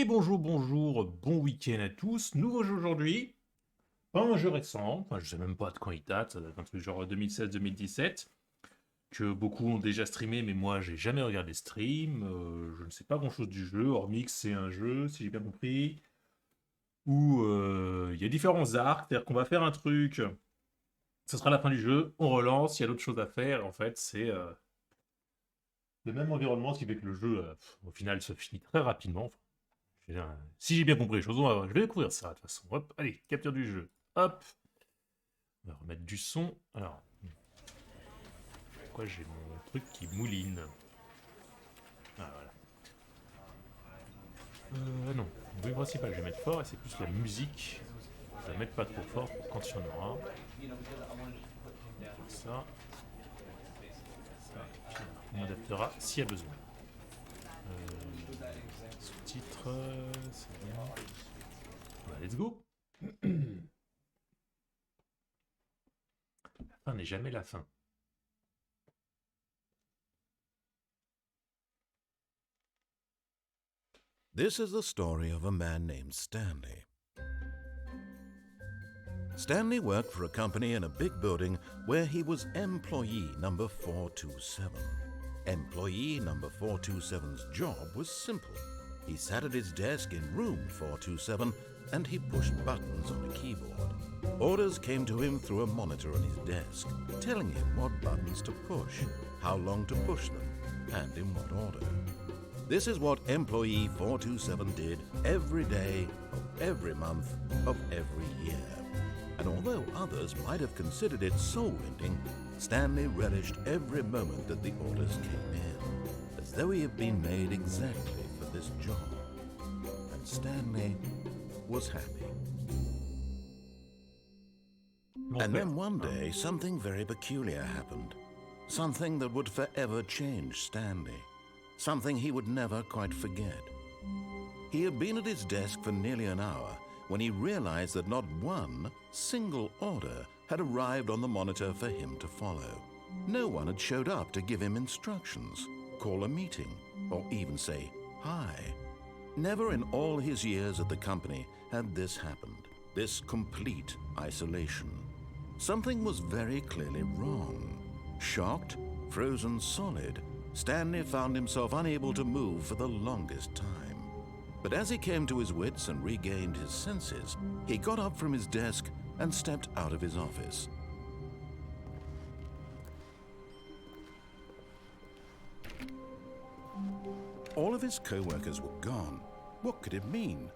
Et bonjour, bonjour, bon week-end à tous. Nouveau jeu aujourd'hui. Pas un jeu récent, enfin je sais même pas de quand il date, ça date un truc genre 2016-2017, que beaucoup ont déjà streamé, mais moi j'ai jamais regardé stream. Je ne sais pas grand-chose du jeu, hormis que c'est un jeu, si j'ai bien compris, où il y a différents arcs, c'est-à-dire qu'on va faire un truc, ce sera la fin du jeu, on relance, il y a d'autres choses à faire, en fait c'est le même environnement, ce qui fait que le jeu, au final, se finit très rapidement. Enfin, si j'ai bien compris les choses, je vais découvrir ça de toute façon. Hop, allez, capture du jeu. Hop, on va remettre du son. Alors, pourquoi j'ai mon truc qui mouline? Ah voilà. Non, le bruit principal, je vais mettre fort et c'est plus la musique. Je vais mettre pas trop fort pour quand il y en aura. Ça, ça, et puis on adaptera s'il y a besoin. Sous-titres, c'est bien. Bah, let's go. La fin n'est jamais la fin. This is the story of a man named Stanley. Stanley worked for a company in a big building where he was employee number 427. Employee number 427's job was simple. He sat at his desk in room 427 and he pushed buttons on a keyboard. Orders came to him through a monitor on his desk, telling him what buttons to push, how long to push them, and in what order. This is what Employee 427 did every day of every month of every year. And although others might have considered it soul-rending, Stanley relished every moment that the orders came in, as though he had been made exactly for this job. And Stanley was happy. And then one day, something very peculiar happened. Something that would forever change Stanley. Something he would never quite forget. He had been at his desk for nearly an hour when he realized that not one single order had arrived on the monitor for him to follow. No one had showed up to give him instructions, call a meeting, or even say hi. Never in all his years at the company had this happened, this complete isolation. Something was very clearly wrong. Shocked, frozen solid, Stanley found himself unable to move for the longest time. But as he came to his wits and regained his senses, he got up from his desk and stepped out of his office. All of his co-workers were gone. What could it mean?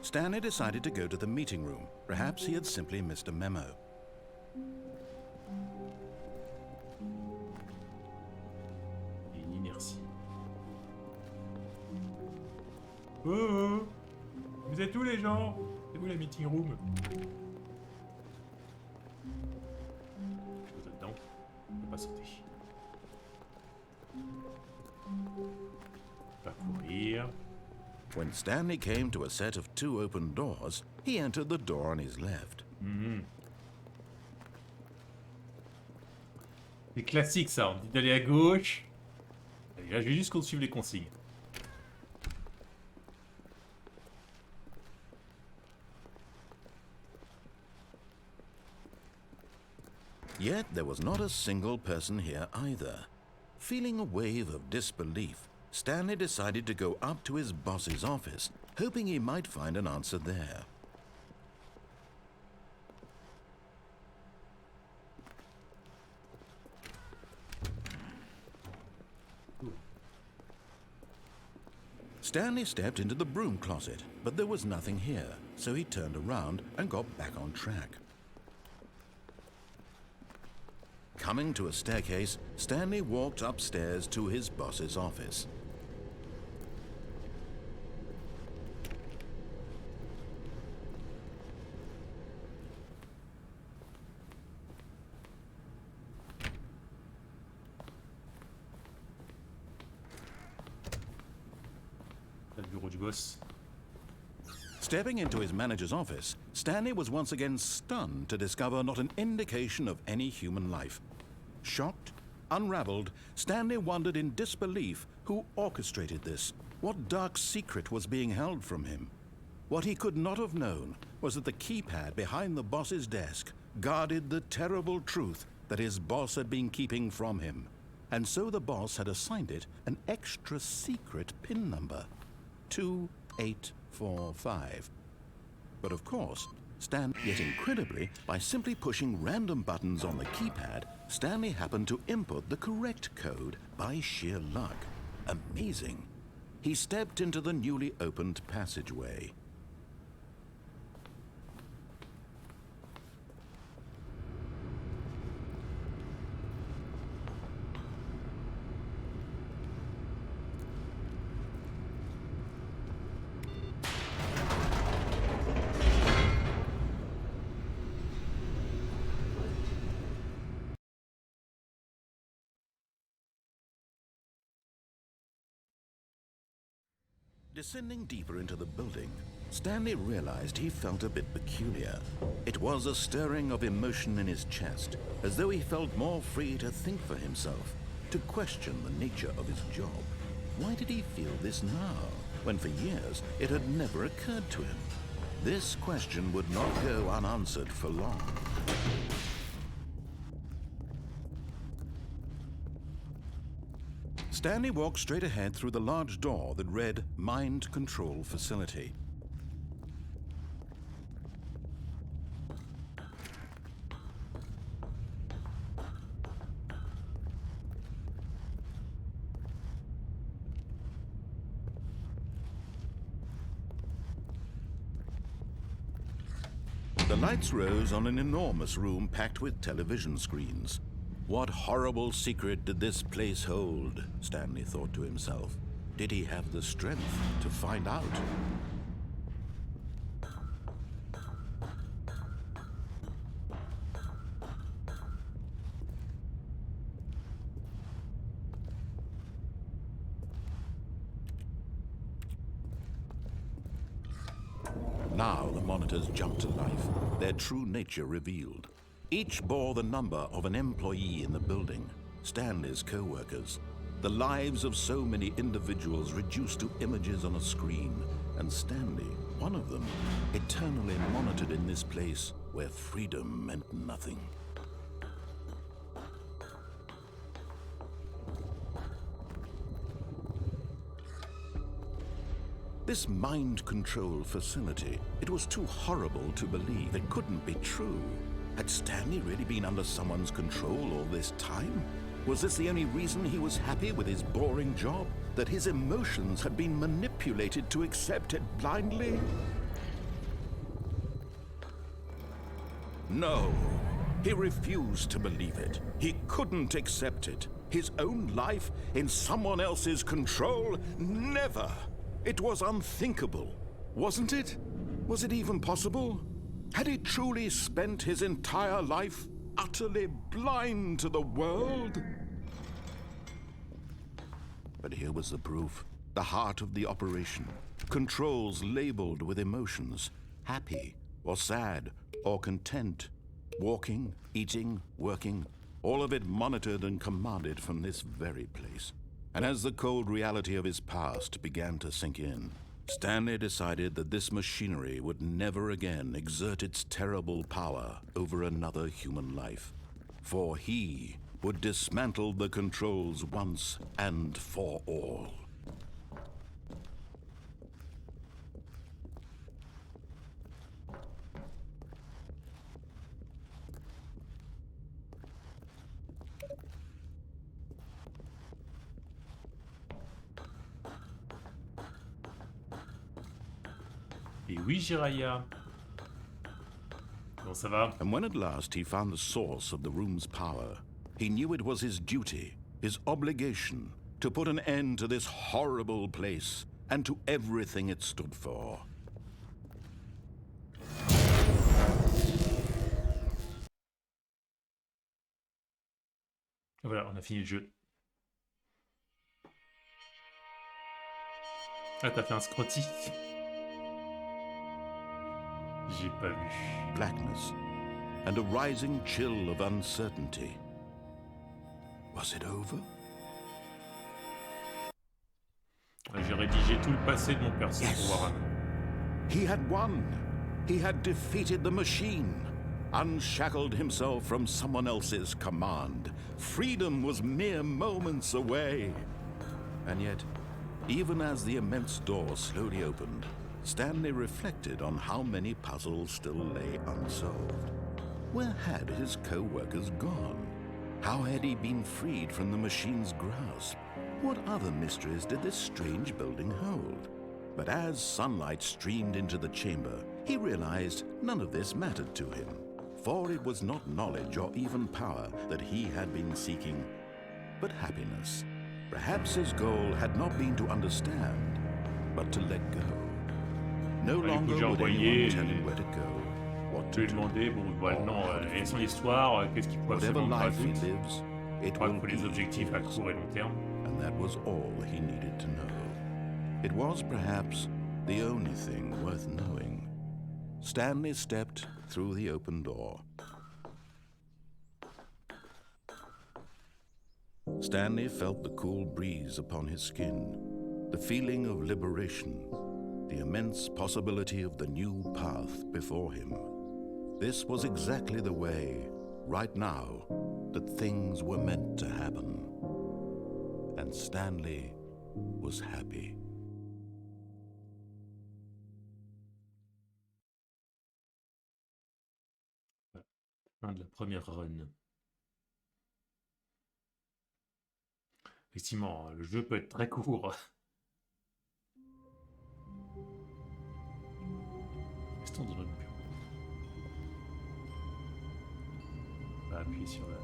Stanley decided to go to the meeting room. Perhaps he had simply missed a memo. Oh, oh. Vous êtes où les gens? C'est où la meeting room? Vous êtes dedans? On peut pas sauter. Pas courir. When Stanley came to a set of two open doors, he entered the door on his left. C'est classique ça, on dit d'aller à gauche. Allez, là je vais juste qu'on suive les consignes. Yet there was not a single person here either. Feeling a wave of disbelief, Stanley decided to go up to his boss's office, hoping he might find an answer there. Stanley stepped into the broom closet, but there was nothing here, so he turned around and got back on track. Coming to a staircase, Stanley walked upstairs to his boss's office. Le bureau du boss. Stepping into his manager's office, Stanley was once again stunned to discover not an indication of any human life. Shocked, Unraveled, Stanley wondered in disbelief who orchestrated this, what dark secret was being held from him. What he could not have known was that the keypad behind the boss's desk guarded the terrible truth that his boss had been keeping from him. And so the boss had assigned it an extra secret PIN number, 2845. But of course, yet incredibly, by simply pushing random buttons on the keypad, Stanley happened to input the correct code by sheer luck. Amazing. He stepped into the newly opened passageway. Descending deeper into the building, Stanley realized he felt a bit peculiar. It was a stirring of emotion in his chest, as though he felt more free to think for himself, to question the nature of his job. Why did he feel this now, when for years it had never occurred to him? This question would not go unanswered for long. Stanley walked straight ahead through the large door that read Mind Control Facility. The lights rose on an enormous room packed with television screens. What horrible secret did this place hold? Stanley thought to himself. Did he have the strength to find out? Now the monitors jumped to life, their true nature revealed. Each bore the number of an employee in the building, Stanley's co-workers. The lives of so many individuals reduced to images on a screen, and Stanley, one of them, eternally monitored in this place where freedom meant nothing. This mind control facility, it was too horrible to believe. It couldn't be true. Had Stanley really been under someone's control all this time? Was this the only reason he was happy with his boring job? That his emotions had been manipulated to accept it blindly? No, he refused to believe it. He couldn't accept it. His own life in someone else's control? Never! It was unthinkable, wasn't it? Was it even possible? Had he truly spent his entire life utterly blind to the world? But here was the proof. The heart of the operation. Controls labeled with emotions. Happy, or sad, or content. Walking, eating, working. All of it monitored and commanded from this very place. And as the cold reality of his past began to sink in, Stanley decided that this machinery would never again exert its terrible power over another human life. For he would dismantle the controls once and for all. Et oui, Jiraya. Comment ça va? And when at last he found the source of the room's power, he knew it was his duty, his obligation, to put an end to this horrible place and to everything it stood for. Voilà, on a fini le jeu. Ah, t'as fait un scrotti. J'ai pas vu. Blackness and a rising chill of uncertainty. Was Was it over? J'ai rédigé tout le passé de mon perso pour voir. He had won. He had defeated the machine, unshackled himself from someone else's command. Freedom was mere moments away. And yet, even as the immense door slowly opened, Stanley reflected on how many puzzles still lay unsolved. Where had his co-workers gone? How had he been freed from the machine's grasp? What other mysteries did this strange building hold? But as sunlight streamed into the chamber, he realized none of this mattered to him, for it was not knowledge or even power that he had been seeking, but happiness. Perhaps his goal had not been to understand, but to let go. No longer would anyone tell him where to go, what to do. Et son histoire, qu'est-ce qu'il faut Whatever absolument life he résoudre. lives, it Pas will que les be objectifs à his. court et long terme. And that was all he needed to know. It was perhaps the only thing worth knowing. Stanley stepped through the open door. Stanley felt the cool breeze upon his skin, the feeling of liberation, the immense possibility of the new path before him. This was exactly the way, right now, that things were meant to happen. And Stanley was happy. Fin de la première run. Effectivement, le jeu peut être très court. Restons dans notre bureau. On va appuyer sur la...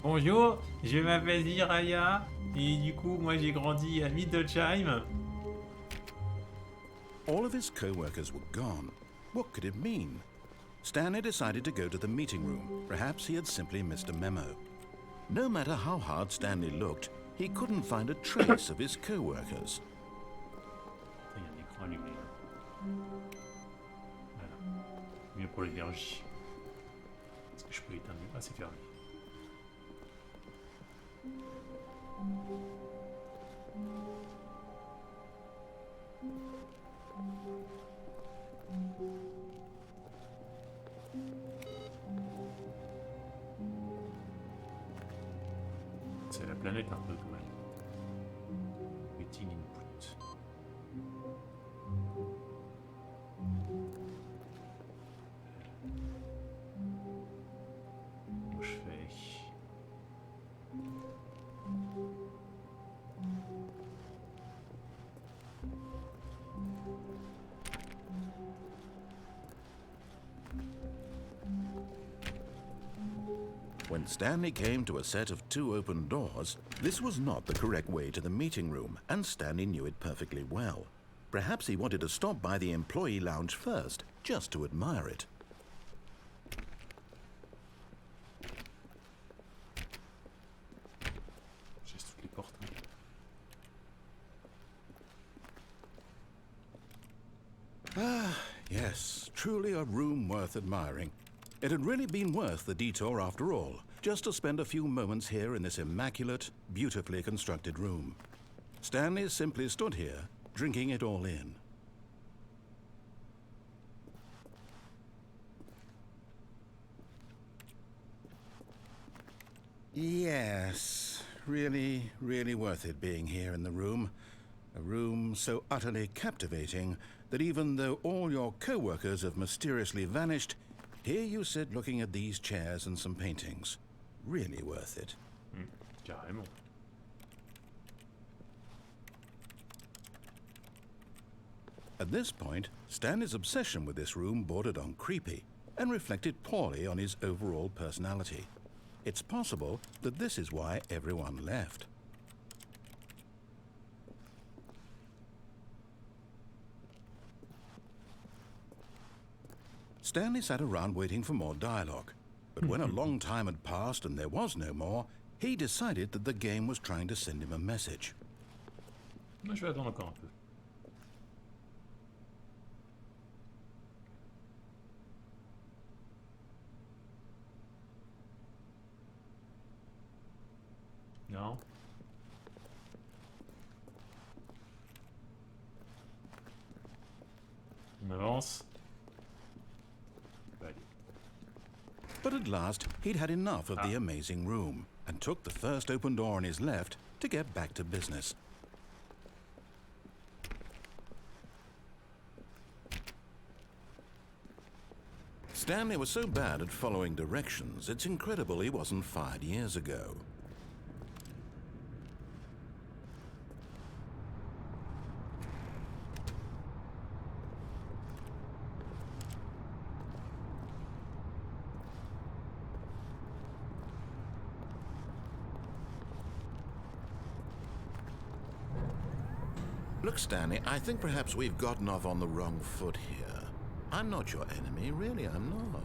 Bonjour, je m'appelle Jiraya et du coup moi j'ai grandi à Middlesheim. All of his co-workers were gone. What could it mean? Stanley decided to go to the meeting room. Perhaps he had simply missed a memo. No matter how hard Stanley looked, he couldn't find a trace of his co-workers. Il y a un écran allumé là. Voilà. Mieux pour l'énergie. Est-ce que je peux éteindre? Ah, c'est fermé. C'est la planète un peu quand même. Waiting input. Comment je fais? When Stanley came to a set of 2 open doors, this was not the correct way to the meeting room, and Stanley knew it perfectly well. Perhaps he wanted to stop by the employee lounge first, just to admire it. J'ai toutes les portes. Ah, yes, truly a room worth admiring. It had really been worth the detour after all, just to spend a few moments here in this immaculate, beautifully constructed room. Stanley simply stood here, drinking it all in. Yes, really, really worth it being here in the room. A room so utterly captivating that even though all your co-workers have mysteriously vanished, here you sit looking at these chairs and some paintings. Really worth it. Carrément. At this point, Stanley's obsession with this room bordered on creepy and reflected poorly on his overall personality. It's possible that this is why everyone left. Stanley sat around waiting for more dialogue, but when a long time had passed and there was no more, he decided that the game was trying to send him a message. Moi, je vais attendre encore un peu. Non. On avance. Allez. But at last, he'd had enough of the amazing room and took the first open door on his left to get back to business. Stanley was so bad at following directions, it's incredible he wasn't fired years ago. Look, Stanley, I think perhaps we've gotten off on the wrong foot here. I'm not your enemy, really, I'm not.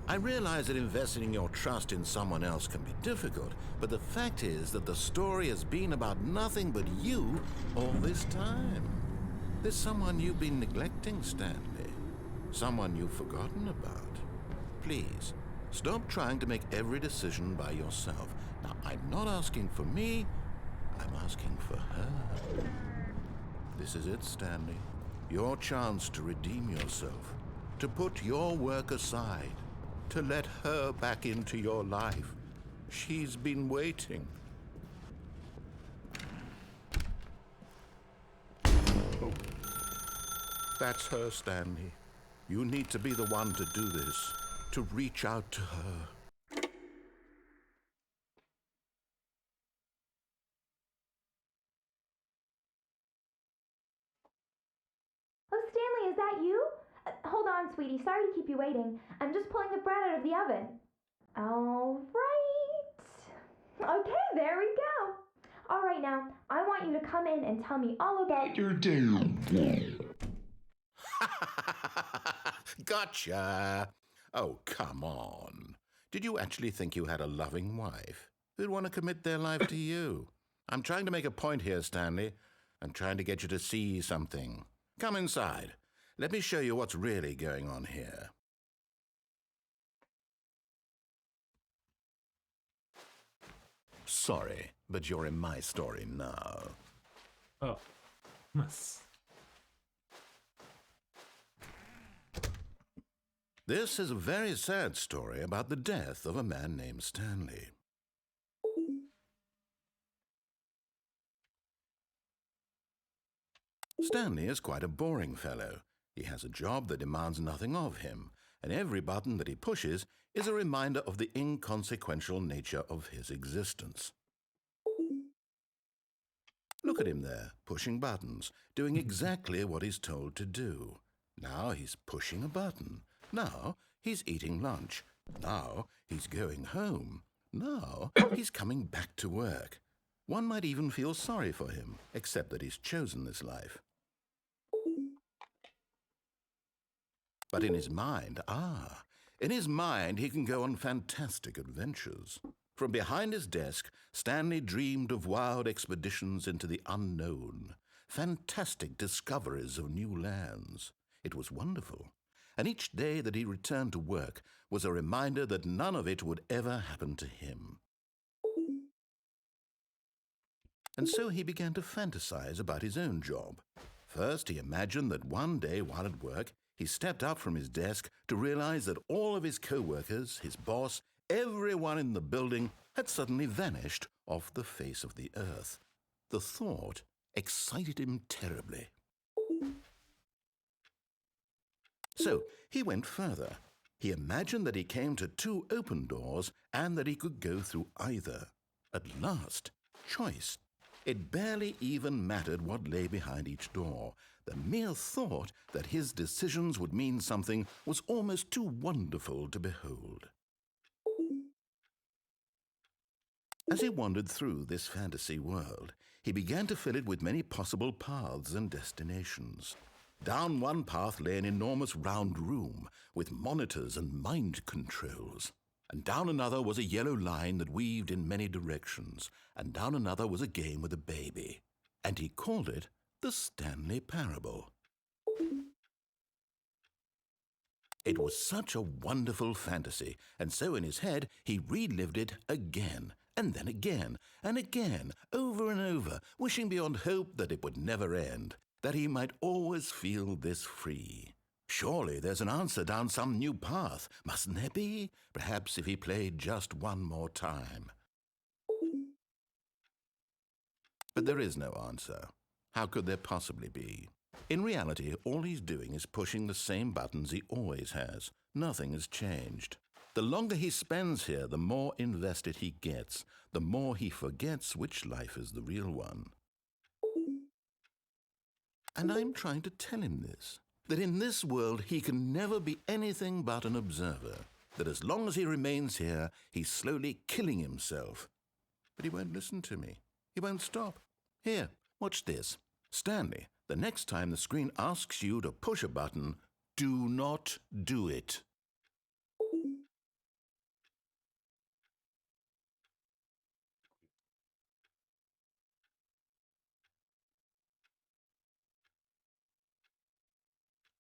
I realize that investing your trust in someone else can be difficult, but the fact is that the story has been about nothing but you all this time. There's someone you've been neglecting, Stanley. Someone you've forgotten about. Please, stop trying to make every decision by yourself. Now, I'm not asking for me, I'm asking for her. This is it, Stanley. Your chance to redeem yourself, to put your work aside, to let her back into your life. She's been waiting. Oh. That's her, Stanley. You need to be the one to do this, to reach out to her. Oh, Stanley, is that you? Hold on, sweetie. Sorry to keep you waiting. I'm just pulling the bread out of the oven. All right. Okay, there we go. All right, now, I want you to come in and tell me all about your day. Gotcha. Oh, come on. Did you actually think you had a loving wife who'd want to commit their life to you? I'm trying to make a point here, Stanley. I'm trying to get you to see something. Come inside. Let me show you what's really going on here. Sorry, but you're in my story now. Oh. Mince. This is a very sad story about the death of a man named Stanley. Stanley is quite a boring fellow. He has a job that demands nothing of him, and every button that he pushes is a reminder of the inconsequential nature of his existence. Look at him there, pushing buttons, doing exactly what he's told to do. Now he's pushing a button. Now he's eating lunch. Now he's going home. Now he's coming back to work. One might even feel sorry for him, except that he's chosen this life. But in his mind, he can go on fantastic adventures. From behind his desk, Stanley dreamed of wild expeditions into the unknown, fantastic discoveries of new lands. It was wonderful. And each day that he returned to work was a reminder that none of it would ever happen to him. And so he began to fantasize about his own job. First, he imagined that one day while at work, he stepped up from his desk to realize that all of his co-workers, his boss, everyone in the building had suddenly vanished off the face of the earth. The thought excited him terribly. So he went further. He imagined that he came to 2 open doors and that he could go through either. At last, choice. It barely even mattered what lay behind each door. The mere thought that his decisions would mean something was almost too wonderful to behold. As he wandered through this fantasy world, he began to fill it with many possible paths and destinations. Down one path lay an enormous round room with monitors and mind controls. And down another was a yellow line that weaved in many directions. And down another was a game with a baby. And he called it the Stanley Parable. It was such a wonderful fantasy, and so in his head he relived it again and then again, and again, over and over, wishing beyond hope that it would never end, that he might always feel this free. Surely there's an answer down some new path, mustn't there be? Perhaps if he played just one more time. But there is no answer. How could there possibly be? In reality, all he's doing is pushing the same buttons he always has. Nothing has changed. The longer he spends here, the more invested he gets, the more he forgets which life is the real one. And I'm trying to tell him this, that in this world he can never be anything but an observer, that as long as he remains here, he's slowly killing himself. But he won't listen to me. He won't stop. Here, watch this. Stanley, the next time the screen asks you to push a button, do not do it.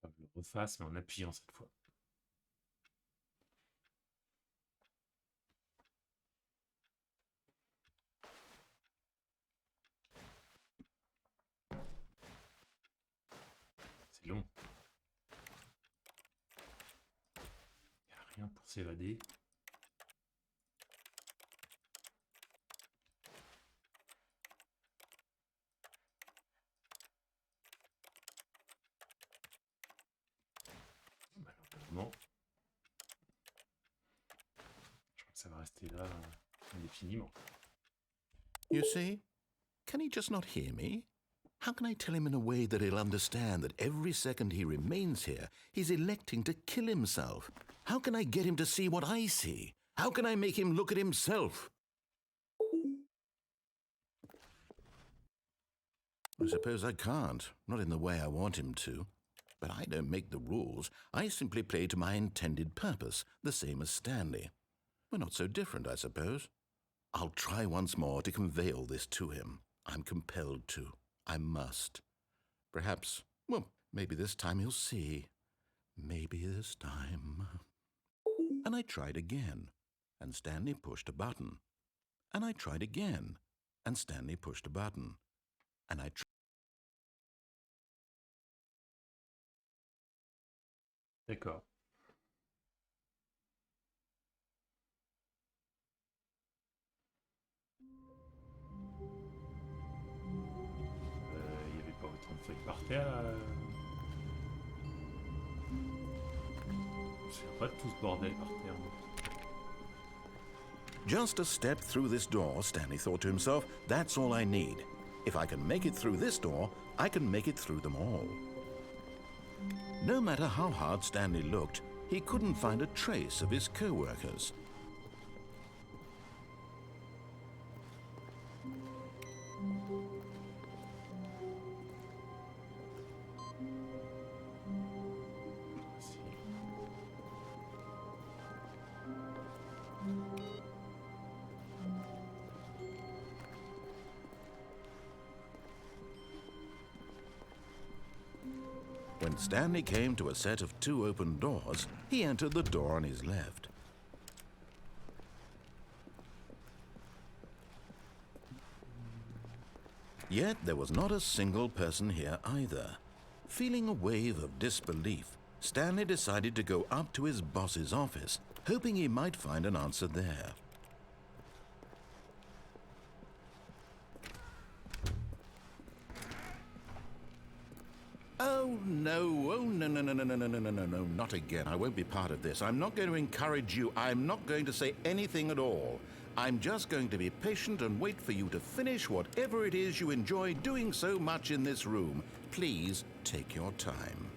Je le refasse, mais en appuyant cette fois. C'est long. Il n'y a rien pour s'évader. Malheureusement. Je crois que ça va rester là indéfiniment. You see? Can he just not hear me? How can I tell him in a way that he'll understand that every second he remains here, he's electing to kill himself? How can I get him to see what I see? How can I make him look at himself? I suppose I can't, not in the way I want him to. But I don't make the rules. I simply play to my intended purpose, the same as Stanley. We're not so different, I suppose. I'll try once more to convey all this to him. I'm compelled to. I must. Perhaps, well, maybe this time he'll see. Maybe this time. And I tried again, and Stanley pushed a button. And I tried again, and Stanley pushed a button. And I tried. D'accord. Il n'y avait pas autant de feuilles par terre. Je ne sais pas de tout ce bordel par terre. Just a step through this door, Stanley thought to himself, that's all I need. If I can make it through this door, I can make it through them all. No matter how hard Stanley looked, he couldn't find a trace of his co-workers. When Stanley came to a set of 2 open doors, he entered the door on his left. Yet there was not a single person here either. Feeling a wave of disbelief, Stanley decided to go up to his boss's office, hoping he might find an answer there. Oh, no, no, not again. I won't be part of this. I'm not going to encourage you. I'm not going to say anything at all. I'm just going to be patient and wait for you to finish whatever it is you enjoy doing so much in this room. Please take your time.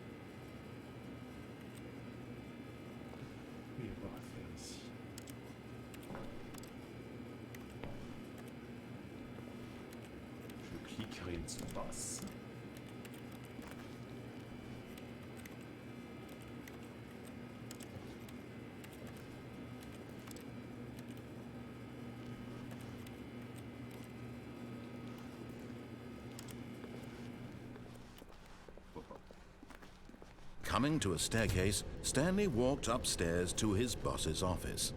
Il va y avoir à faire ici. Je clique, rien ne se passe. Coming to a staircase, Stanley walked upstairs to his boss's office.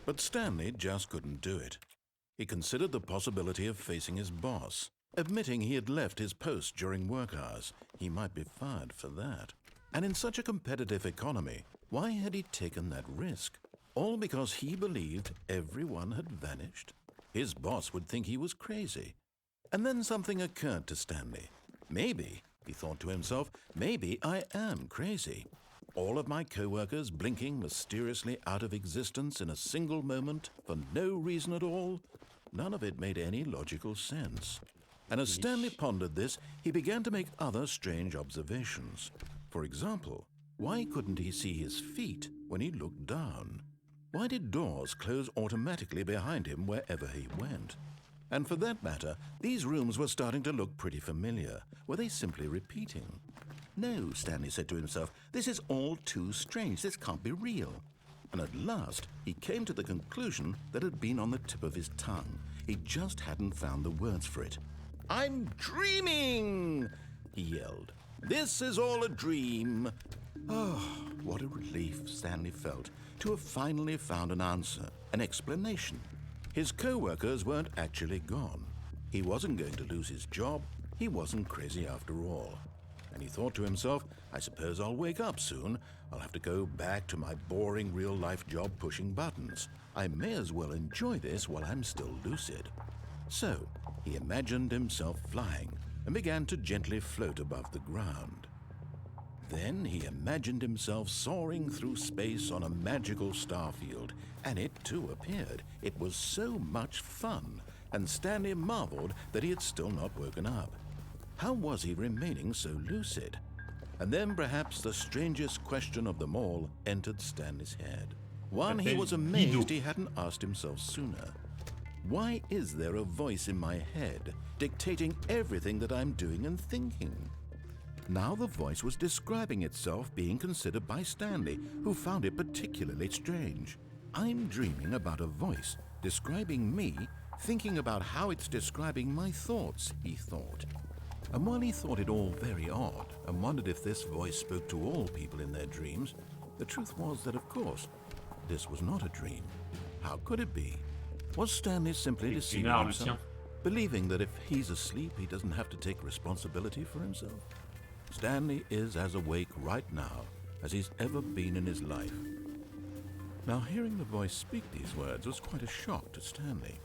But Stanley just couldn't do it. He considered the possibility of facing his boss, admitting he had left his post during work hours. He might be fired for that. And in such a competitive economy, why had he taken that risk? All because he believed everyone had vanished? His boss would think he was crazy. And then something occurred to Stanley. Maybe, he thought to himself, maybe I am crazy. All of my co-workers blinking mysteriously out of existence in a single moment for no reason at all? None of it made any logical sense. And as Stanley pondered this, he began to make other strange observations. For example, why couldn't he see his feet when he looked down? Why did doors close automatically behind him wherever he went? And for that matter, these rooms were starting to look pretty familiar. Were they simply repeating? No, Stanley said to himself, this is all too strange. This can't be real. And at last, he came to the conclusion that had been on the tip of his tongue. He just hadn't found the words for it. I'm dreaming, he yelled. This is all a dream. Oh, what a relief Stanley felt to have finally found an answer, an explanation. His co-workers weren't actually gone. He wasn't going to lose his job. He wasn't crazy after all. And he thought to himself, I suppose I'll wake up soon. I'll have to go back to my boring real-life job pushing buttons. I may as well enjoy this while I'm still lucid. So he imagined himself flying and began to gently float above the ground. Then he imagined himself soaring through space on a magical starfield, and it too appeared. It was so much fun, and Stanley marveled that he had still not woken up. How was he remaining so lucid? And then perhaps the strangest question of them all entered Stanley's head. One he was amazed he hadn't asked himself sooner. Why is there a voice in my head dictating everything that I'm doing and thinking? Now the voice was describing itself being considered by Stanley, who found it particularly strange. I'm dreaming about a voice describing me, thinking about how it's describing my thoughts, he thought. And while he thought it all very odd and wondered if this voice spoke to all people in their dreams, the truth was that, of course, this was not a dream. How could it be? Was Stanley simply deceiving himself, believing that if he's asleep, he doesn't have to take responsibility for himself? Stanley is as awake right now as he's ever been in his life. Now, hearing the voice speak these words was quite a shock to Stanley.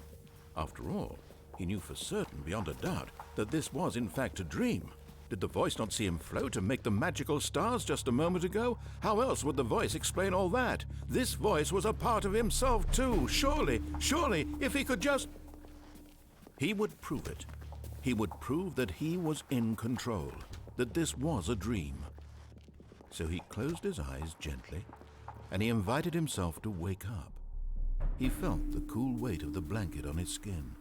After all, he knew for certain, beyond a doubt, that this was in fact a dream. Did the voice not see him float and make the magical stars just a moment ago? How else would the voice explain all that? This voice was a part of himself too. Surely, if he could just... He would prove it. He would prove that he was in control, that this was a dream. So he closed his eyes gently, and he invited himself to wake up. He felt the cool weight of the blanket on his skin,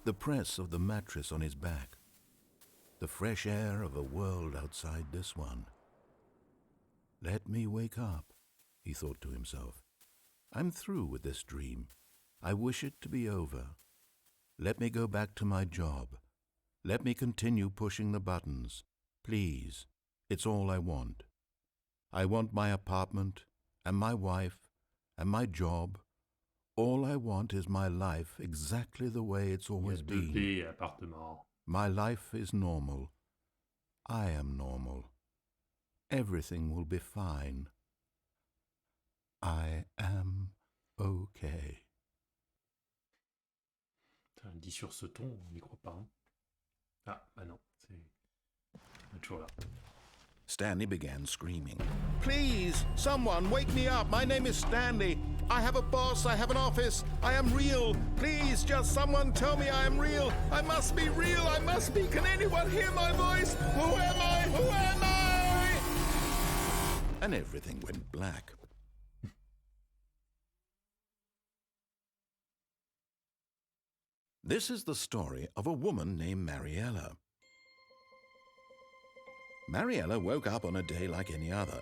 the press of the mattress on his back, the fresh air of a world outside this one. Let me wake up, he thought to himself. I'm through with this dream. I wish it to be over. Let me go back to my job. Let me continue pushing the buttons. Please, it's all I want. I want my apartment, and my wife, and my job. All I want is my life exactly the way it's always been. My life is normal. I am normal. Everything will be fine. I am okay. Dit sur ce ton, on n'y croit pas. Hein? Ah, bah non, c'est toujours là. Stanley began screaming. Please, someone, wake me up. My name is Stanley. I have a boss. I have an office. I am real. Please, just someone tell me I am real. I must be real. I must be. Can anyone hear my voice? Who am I? Who am I? And everything went black. This is the story of a woman named Mariella. Mariella woke up on a day like any other.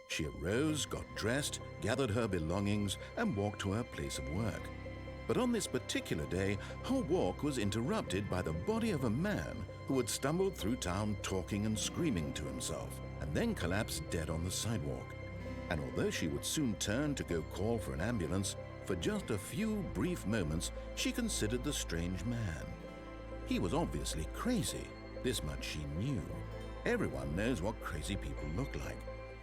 She arose, got dressed, gathered her belongings, and walked to her place of work. But on this particular day, her walk was interrupted by the body of a man who had stumbled through town talking and screaming to himself, and then collapsed dead on the sidewalk. And although she would soon turn to go call for an ambulance, For just a few brief moments, she considered the strange man. He was obviously crazy. This much she knew. Everyone knows what crazy people look like.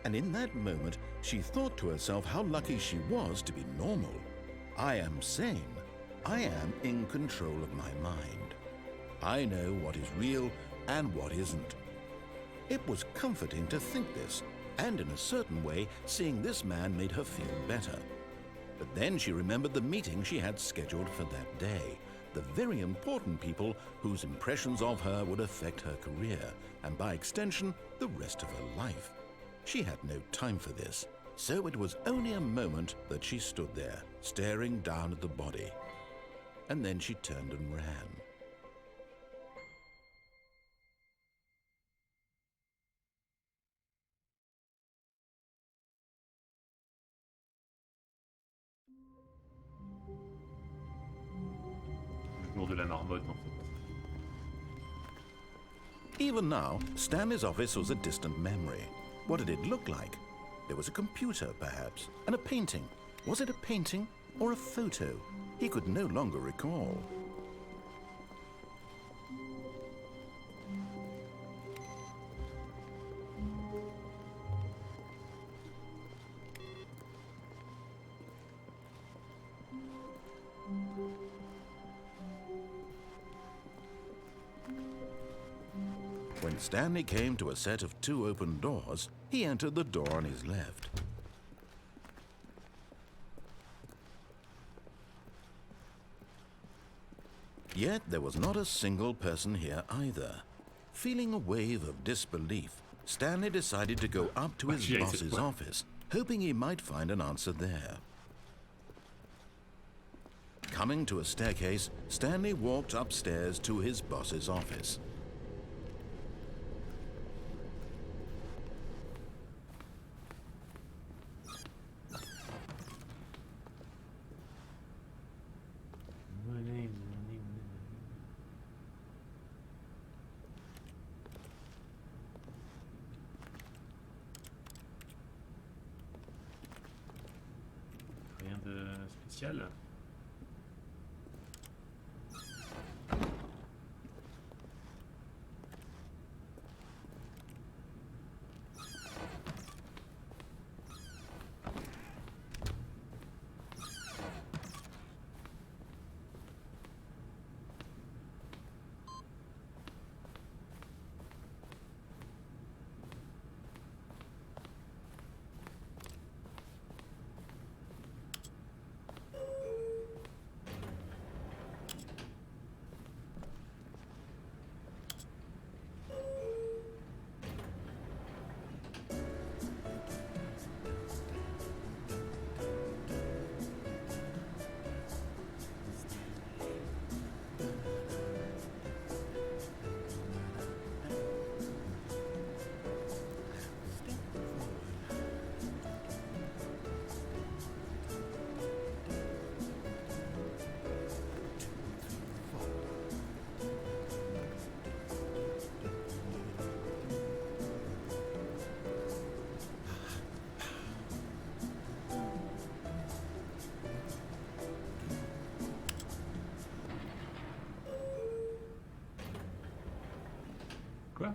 And in that moment, she thought to herself how lucky she was to be normal. I am sane. I am in control of my mind. I know what is real and what isn't. It was comforting to think this, and in a certain way, seeing this man made her feel better. But then she remembered the meeting she had scheduled for that day, the very important people whose impressions of her would affect her career, and by extension, the rest of her life. She had no time for this, so it was only a moment that she stood there, staring down at the body. And then she turned and ran. Le jour de la marmotte, en fait. Even now, Stanley's office was a distant memory. What did it look like? There was a computer, perhaps, and a painting. Was it a painting or a photo? He could no longer recall. When Stanley came to a set of 2 open doors, he entered the door on his left. Yet there was not a single person here either. Feeling a wave of disbelief, Stanley decided to go up to his boss's office, hoping he might find an answer there. Coming to a staircase, Stanley walked upstairs to his boss's office. Rien de spécial. Quoi?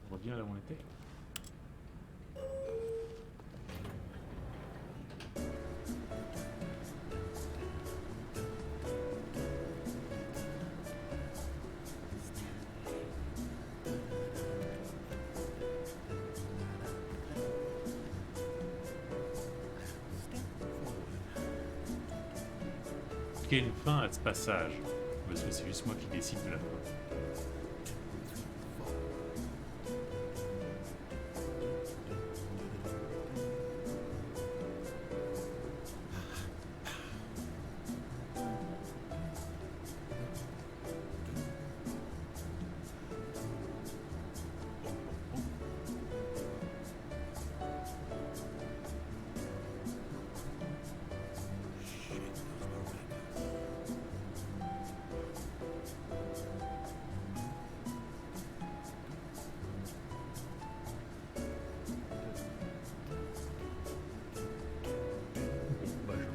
On revient là où on était. Est-ce qu'il y a une fin à ce passage? Parce que c'est juste moi qui décide de la fin.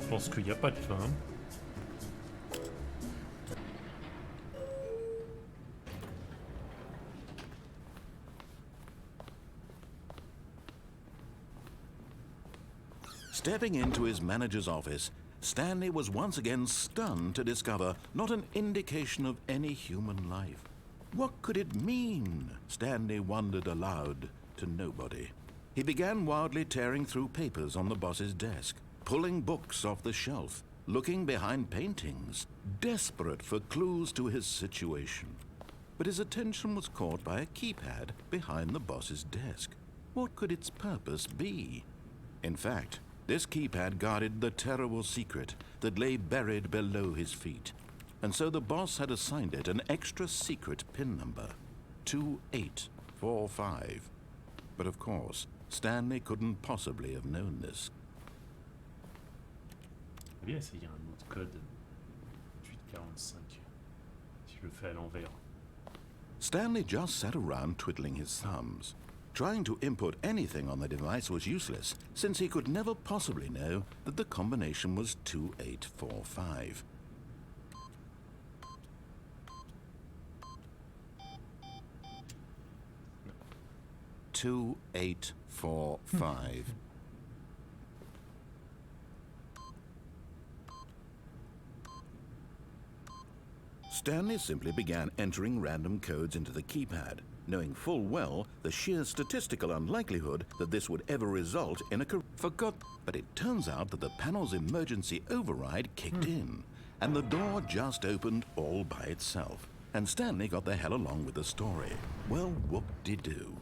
pense qu'il n'y a pas de fin. Stepping into his manager's office, Stanley was once again stunned to discover not an indication of any human life. What could it mean? Stanley wondered aloud to nobody. He began wildly tearing through papers on the boss's desk, pulling books off the shelf, looking behind paintings, desperate for clues to his situation. But his attention was caught by a keypad behind the boss's desk. What could its purpose be? In fact, this keypad guarded the terrible secret that lay buried below his feet. And so the boss had assigned it an extra secret PIN number, 2845. But of course, Stanley couldn't possibly have known this. Je vais essayer un autre code. 845. Si je le fais à l'envers. Stanley just sat around twiddling his thumbs. Trying to input anything on the device was useless, since he could never possibly know that the combination was 2845. Two, 8, 4, 5. Stanley simply began entering random codes into the keypad, knowing full well the sheer statistical unlikelihood that this would ever result in a but it turns out that the panel's emergency override kicked in, and the door just opened all by itself. And Stanley got the hell along with the story. Well, whoop-de-doo.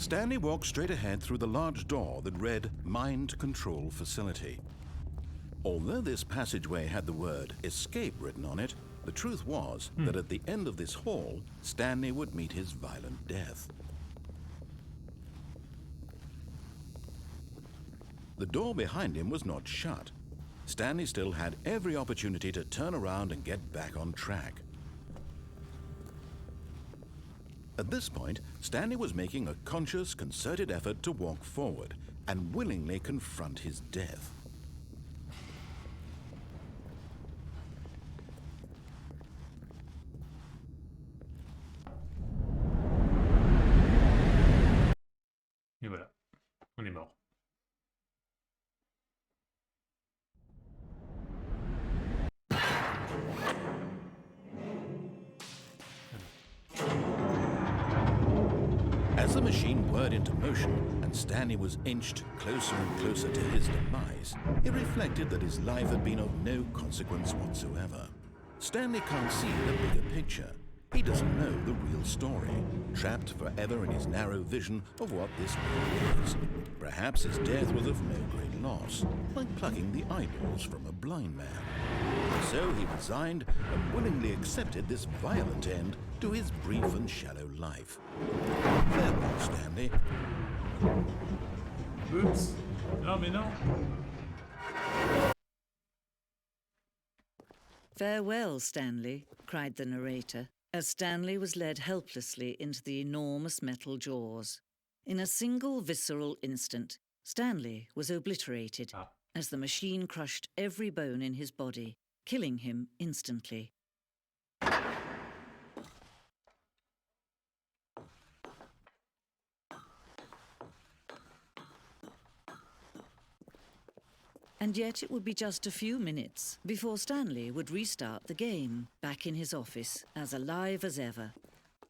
Stanley walked straight ahead through the large door that read Mind Control Facility. Although this passageway had the word escape written on it, the truth was that at the end of this hall, Stanley would meet his violent death. The door behind him was not shut. Stanley still had every opportunity to turn around and get back on track. At this point, Stanley was making a conscious, concerted effort to walk forward and willingly confront his death. Et voilà, on est mort. As the machine whirred into motion and Stanley was inched closer and closer to his demise, he reflected that his life had been of no consequence whatsoever. Stanley can't see the bigger picture. He doesn't know the real story, trapped forever in his narrow vision of what this world is. Perhaps his death was of no great loss, like plucking the eyeballs from a blind man. So he resigned and willingly accepted this violent end to his brief and shallow life. Farewell, Stanley. Oups. Non, mais non. "Farewell, Stanley," cried the narrator, as Stanley was led helplessly into the enormous metal jaws. In a single visceral instant, Stanley was obliterated as the machine crushed every bone in his body, killing him instantly. And yet it would be just a few minutes before Stanley would restart the game, back in his office, as alive as ever.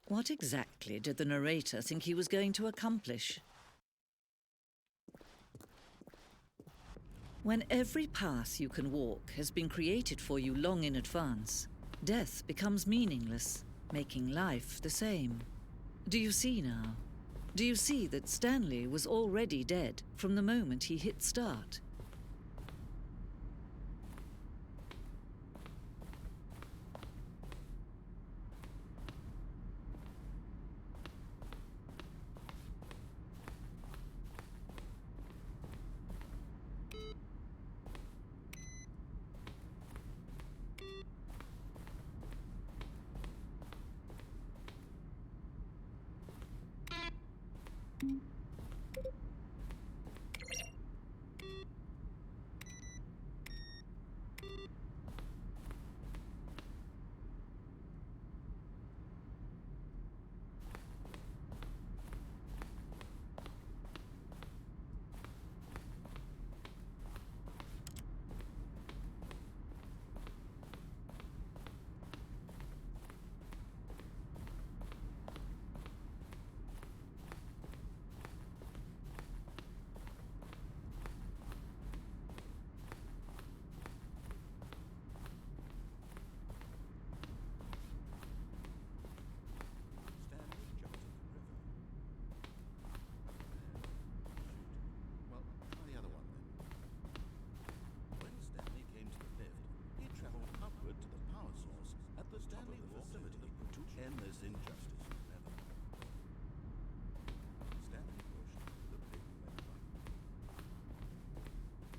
What exactly did the narrator think he was going to accomplish? When every path you can walk has been created for you long in advance, death becomes meaningless, making life the same. Do you see now? Do you see that Stanley was already dead from the moment he hit start?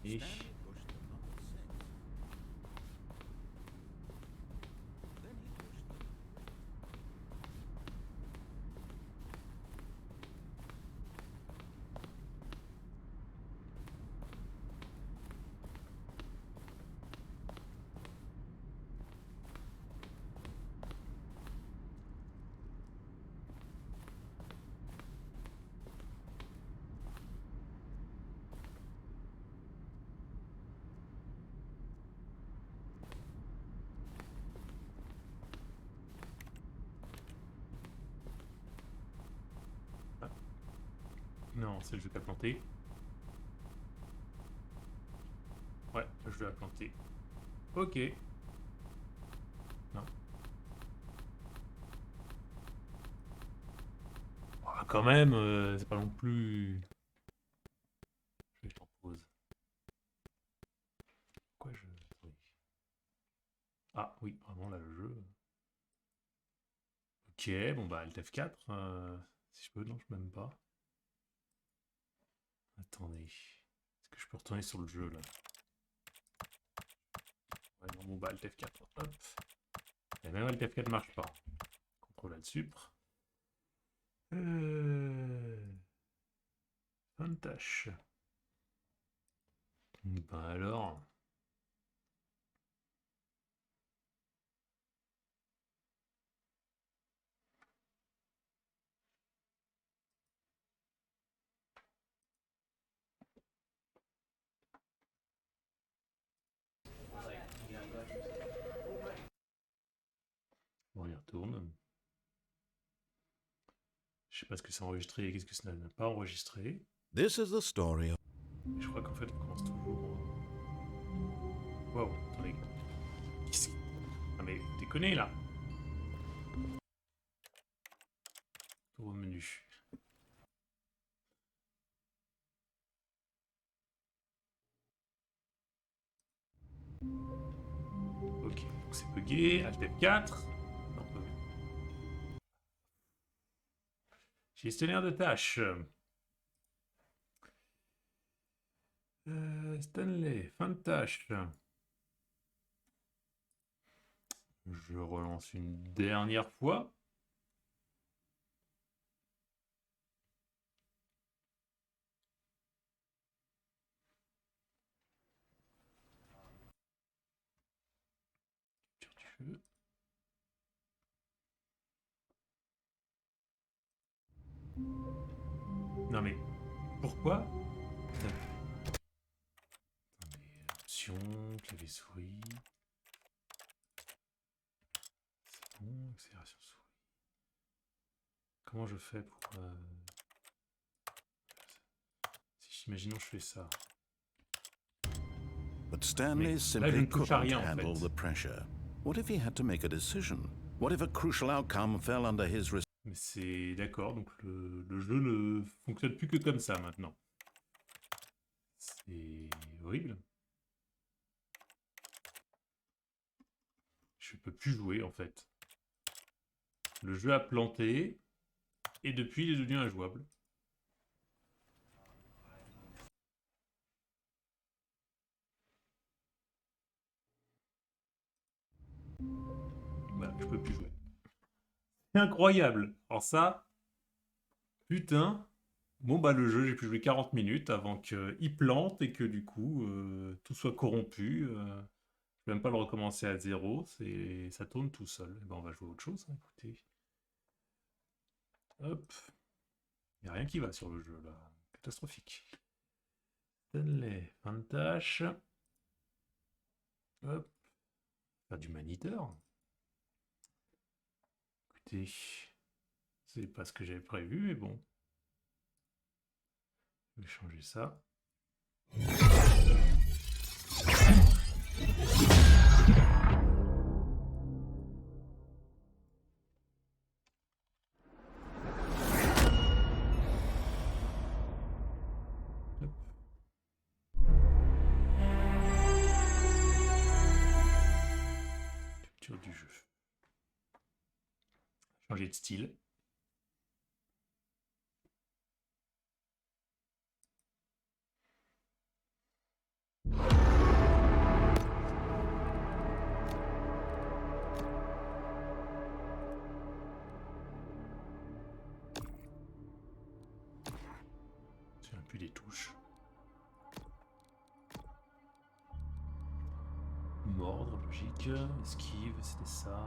Et... Non, c'est le jeu qui a planté. Ouais, le jeu a planté. Ok. Non. Ah, quand même, c'est pas non plus... Je vais en pause. Pourquoi je... Oui. Ah oui, vraiment là le jeu... Ok, bon bah Alt F4. Si je peux, non, je peux même pas. Attendez. Est-ce que je peux retourner sur le jeu là? Ouais, non, bon bah Alt F4. Hop. Et même Alt F4 marche pas. Contrôle Alt Supr. Fin de tâche. Ben alors. On y retourne. Je sais pas ce que c'est enregistré et qu'est-ce que ça n'a pas enregistré. This is the story of... Je crois qu'en fait on commence toujours. Wow, attendez. Ah mais vous déconnez là. Tour au menu. Ok, donc c'est bugué. Alt F4. Non, gestionnaire de tâches. Stanley, fin de tâche. Je relance une dernière fois. Capture du jeu. Non mais, pourquoi? Attendez, options, clavier souris. C'est bon, accélération souris. Comment je fais pour... Si imaginons je fais ça. But Stanley là, je simply ne touche à couldn't rien, en handle fait. the pressure. What if he had to make a decision? What if a crucial outcome fell under his... Mais c'est d'accord, donc le jeu ne fonctionne plus que comme ça maintenant. C'est horrible. Je peux plus jouer en fait. Le jeu a planté et depuis il est devenu injouable. Voilà, je peux plus jouer. C'est incroyable. Alors ça, putain. Bon bah le jeu, j'ai pu jouer 40 minutes avant qu'il plante et que du coup tout soit corrompu. Je vais même pas le recommencer à zéro, ça tourne tout seul. Et ben on va jouer à autre chose, hein, écoutez. Hop. Il n'y a rien qui va sur le jeu là. Catastrophique. Stanley, fin de tâche. Hop. Faire du Maneater. Écoutez, c'est pas ce que j'avais prévu, mais bon. Je vais changer ça. Hop. Capture du jeu. Changer de style. Mordre, logique. Esquive, c'était ça.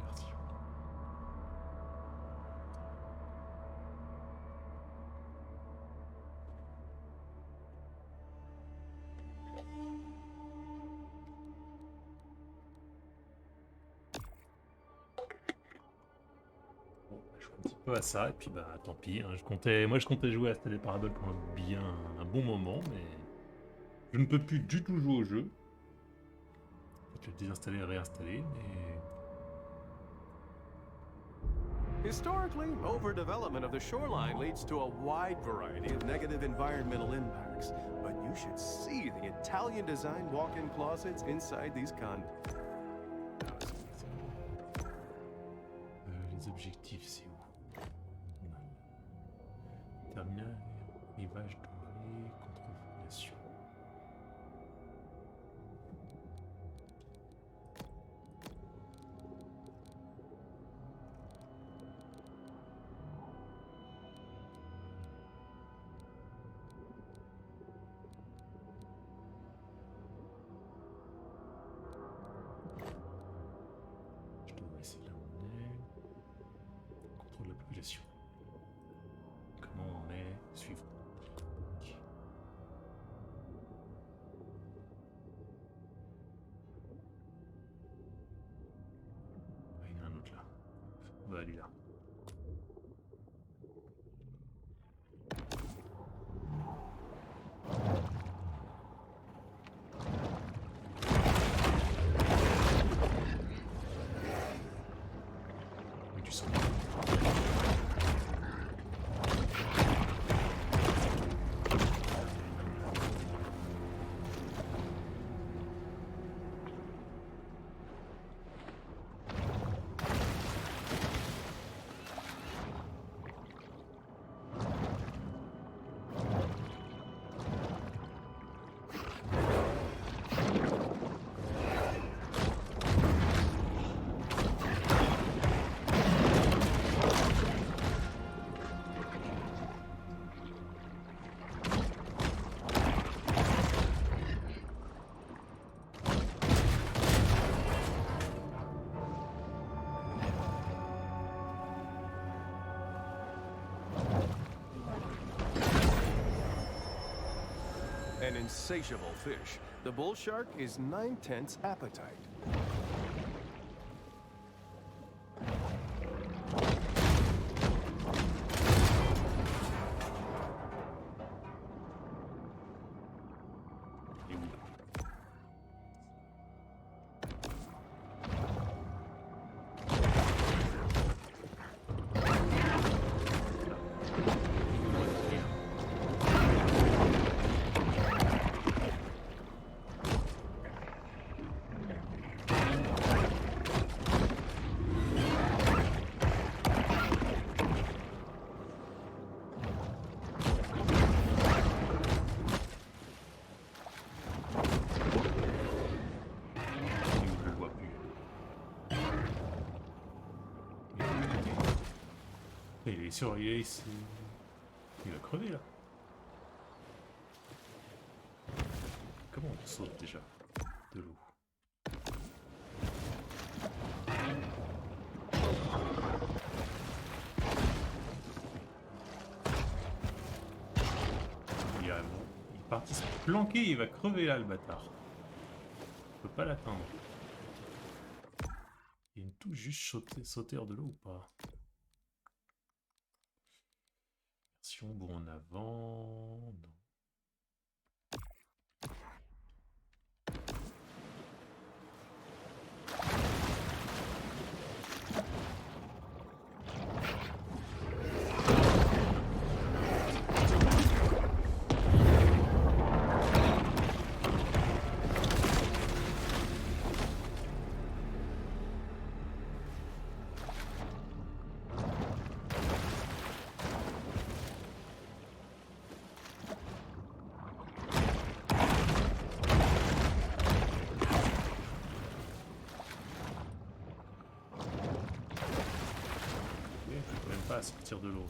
Merci. Bon, je joue un petit peu à ça, et puis bah tant pis. Hein, moi je comptais jouer à Stanley Parable pendant un bon moment, mais je ne peux plus du tout jouer au jeu. Je vais le désinstaller et réinstaller, mais... Historically, overdevelopment of the shoreline leads to a wide variety of negative environmental impacts. But you should see the Italian-designed walk-in closets inside these condos. Les objectifs, c'est où? Terminal, rivage doré, contrefondation. Je dois essayer là où on est. Contrôle de la population. Comment on est? Suivre. Ah, il y en a un autre là. Bah, lui là. Et du sang. An insatiable fish, the bull shark is 9/10 appetite. Il est où là? Je le vois plus. Il est sur... Il va crever là. Comment on saute déjà de l'eau? Il est parti se planquer, il va crever là le bâtard. Je peux pas l'atteindre. Il y a une touche juste sauter hors de l'eau ou pas? Version bon en avant. Non. Pas à sortir de l'eau.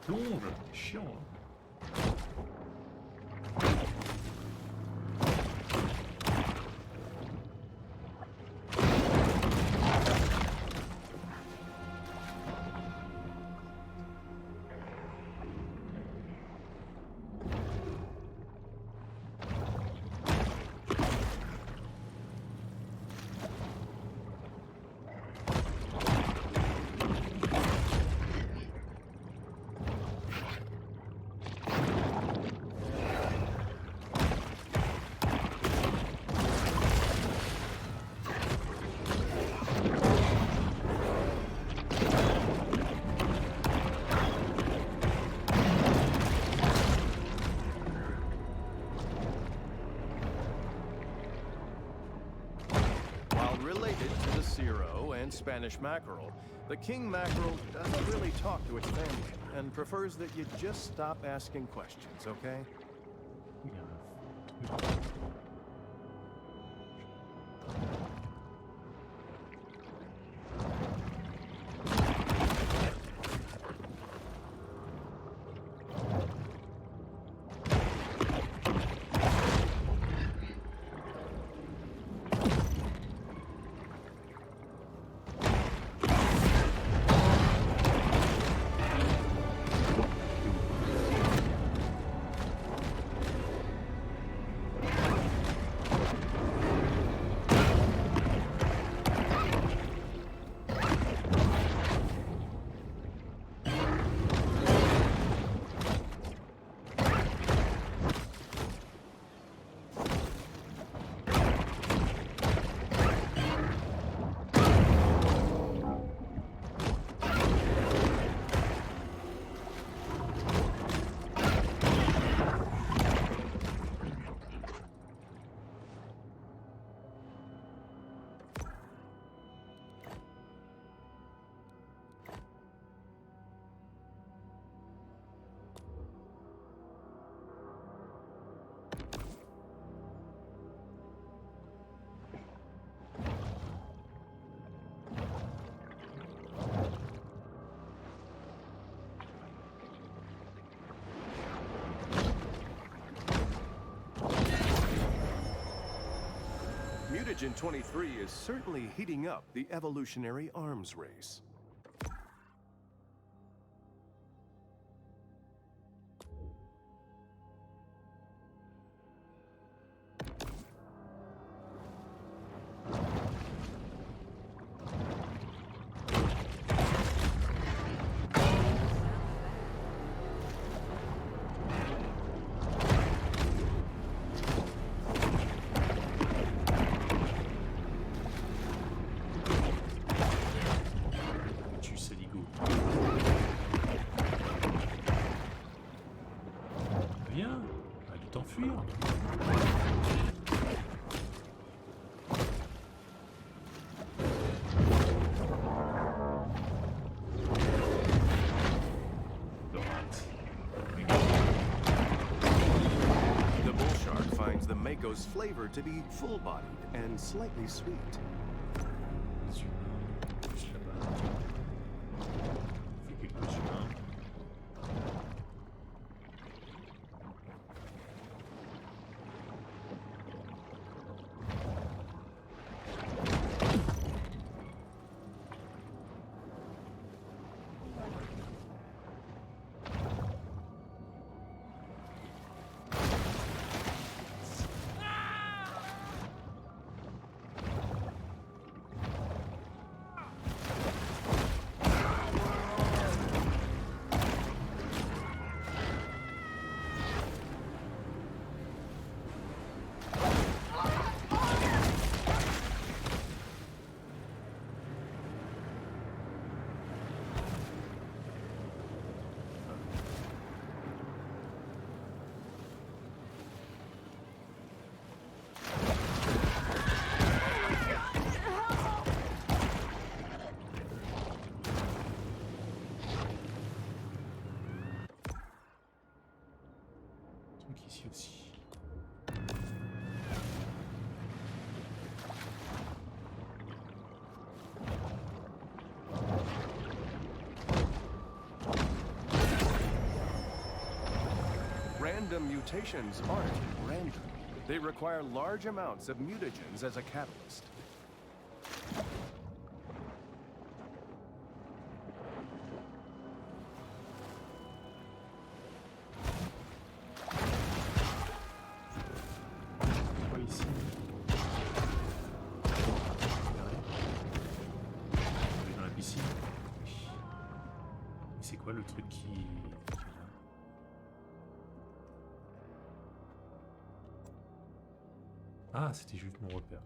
plonge. Chiant, hein. Spanish mackerel, the king mackerel doesn't really talk to its family and prefers that you just stop asking questions, okay? Mutagen 23 is certainly heating up the evolutionary arms race. Mako's flavor to be full-bodied and slightly sweet. Ici aussi. random mutations aren't random. They require large amounts of mutagens as a catalyst. Quoi ici? On est dans la piscine. Oui. Et c'est quoi le truc qui est là? Ah, c'était juste mon repère.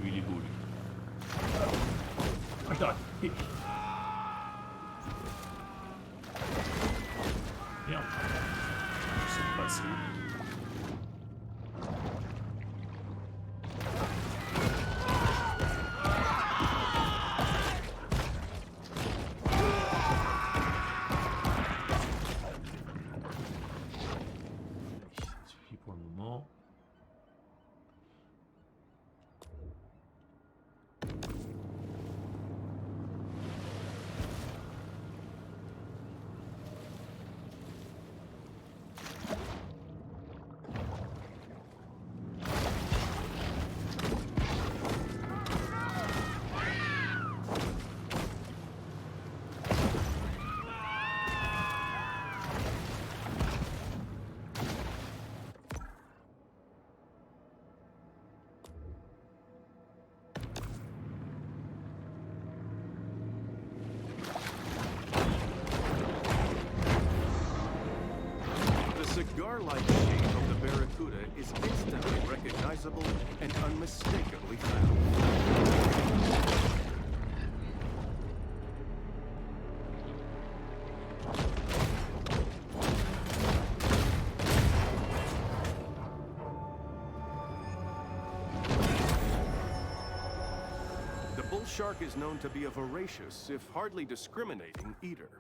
Lui, il est beau, lui. Ah, je t'arrête. Merde. Je sais pas si... Ça suffit pour le moment. Cigar-like shape of the Barracuda is instantly recognizable and unmistakably found. The bull shark is known to be a voracious, if hardly discriminating, eater.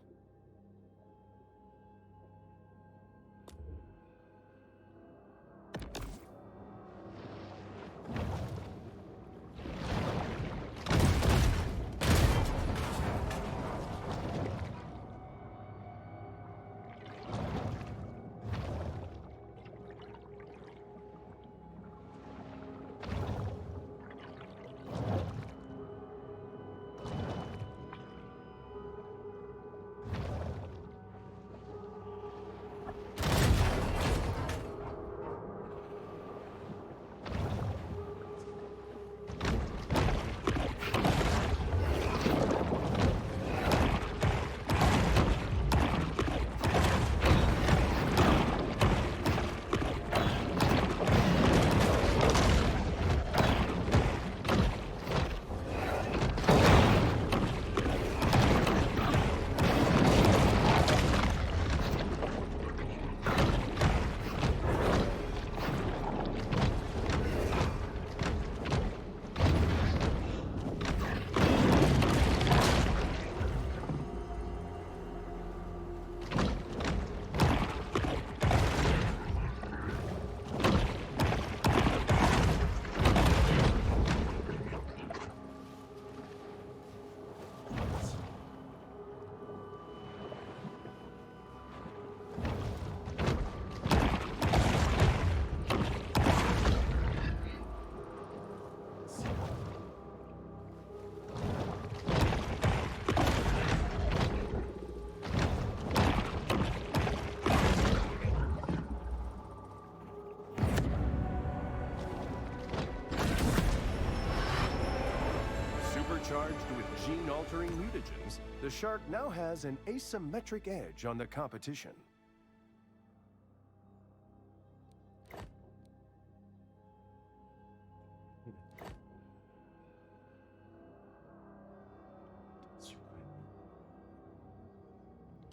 Charged with gene-altering mutagens, the shark now has an asymmetric edge on the competition.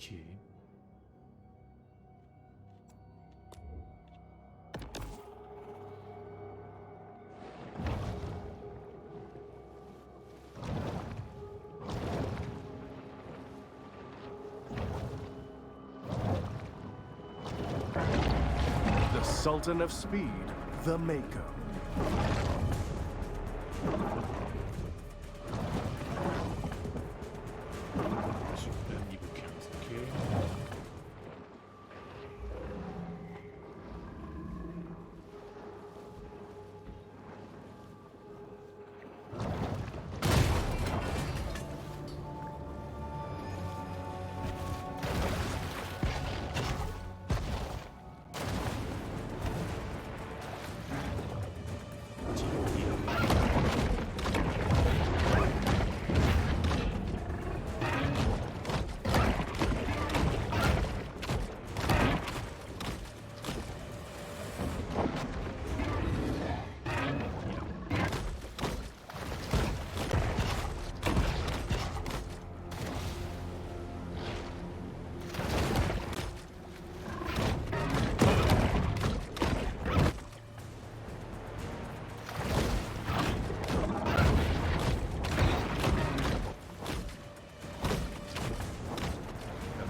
Ok. The Sultan of Speed, the Mako. Super, niveau 15, ok.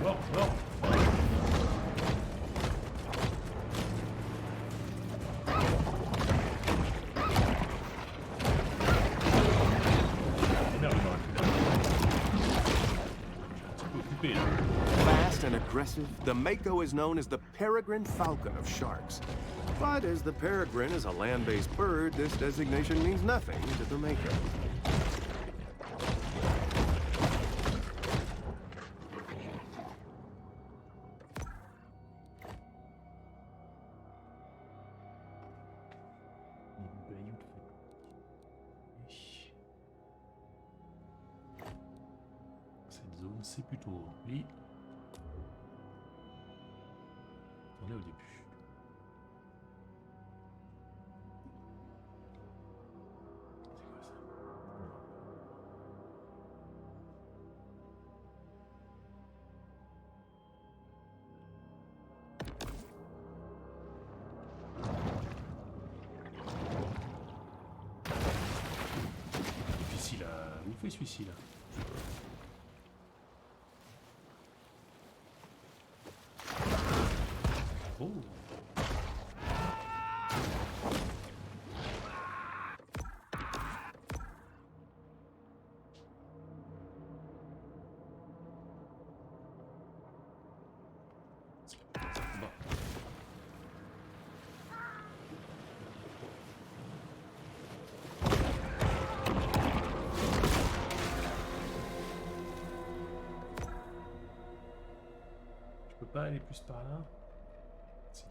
Mort, mort. Merde, j'aurais pu la- J'ai un petit peu coupé là. Fast and aggressive, the Mako is known as the peregrine falcon of sharks. But as the peregrine is a land-based bird, this designation means nothing to the Mako. Bayou de fait. Cette zone, c'est plutôt rempli. On est au début. C'est quoi ça? Difficile à bouffer celui-ci là. Oh. C'est pas un combat. Je peux pas aller plus par là? Si.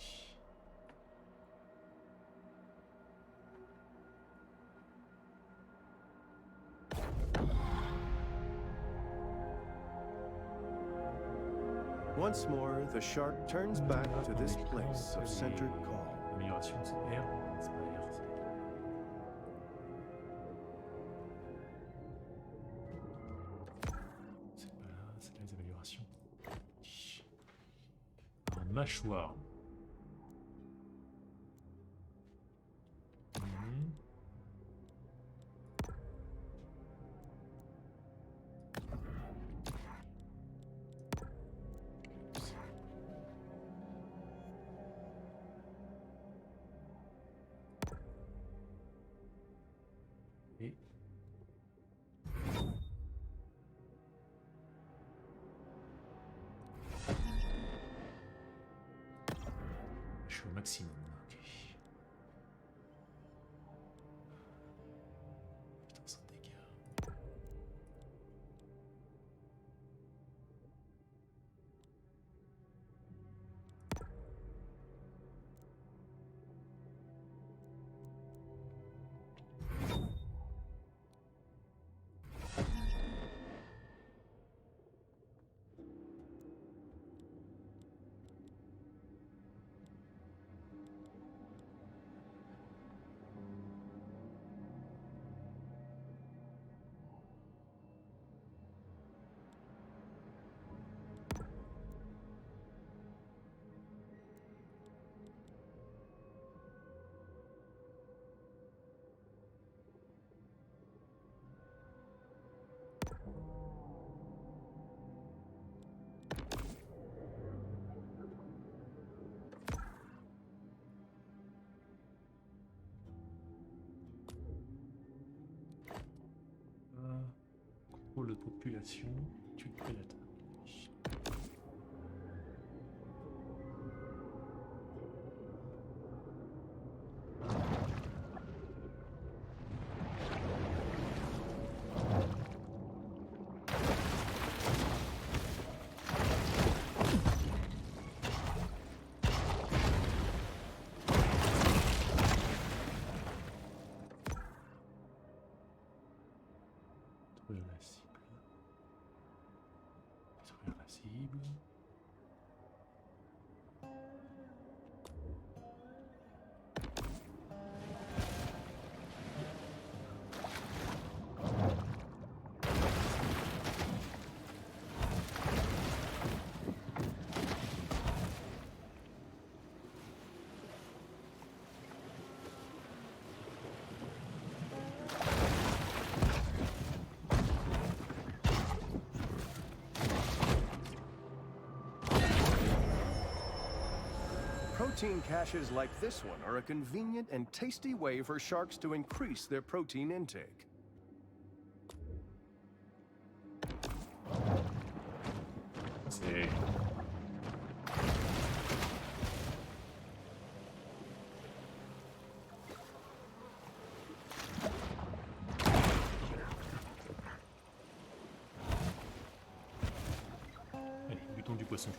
Once more, the shark turns back to this place of centered calm. Amélioration, c'est R. C'est pas R, ça. C'est pas là, c'est là les améliorations. Alors, mâchoire. Mhm. Et je suis au maximum. Ok. Putain, sans dégâts. Contrôle de population, tue de prédateurs. Détruire la cible. Détruire la cible. Protein caches like this one are a convenient and tasty way for sharks to increase their protein intake. C'est... Allez, butons du poisson.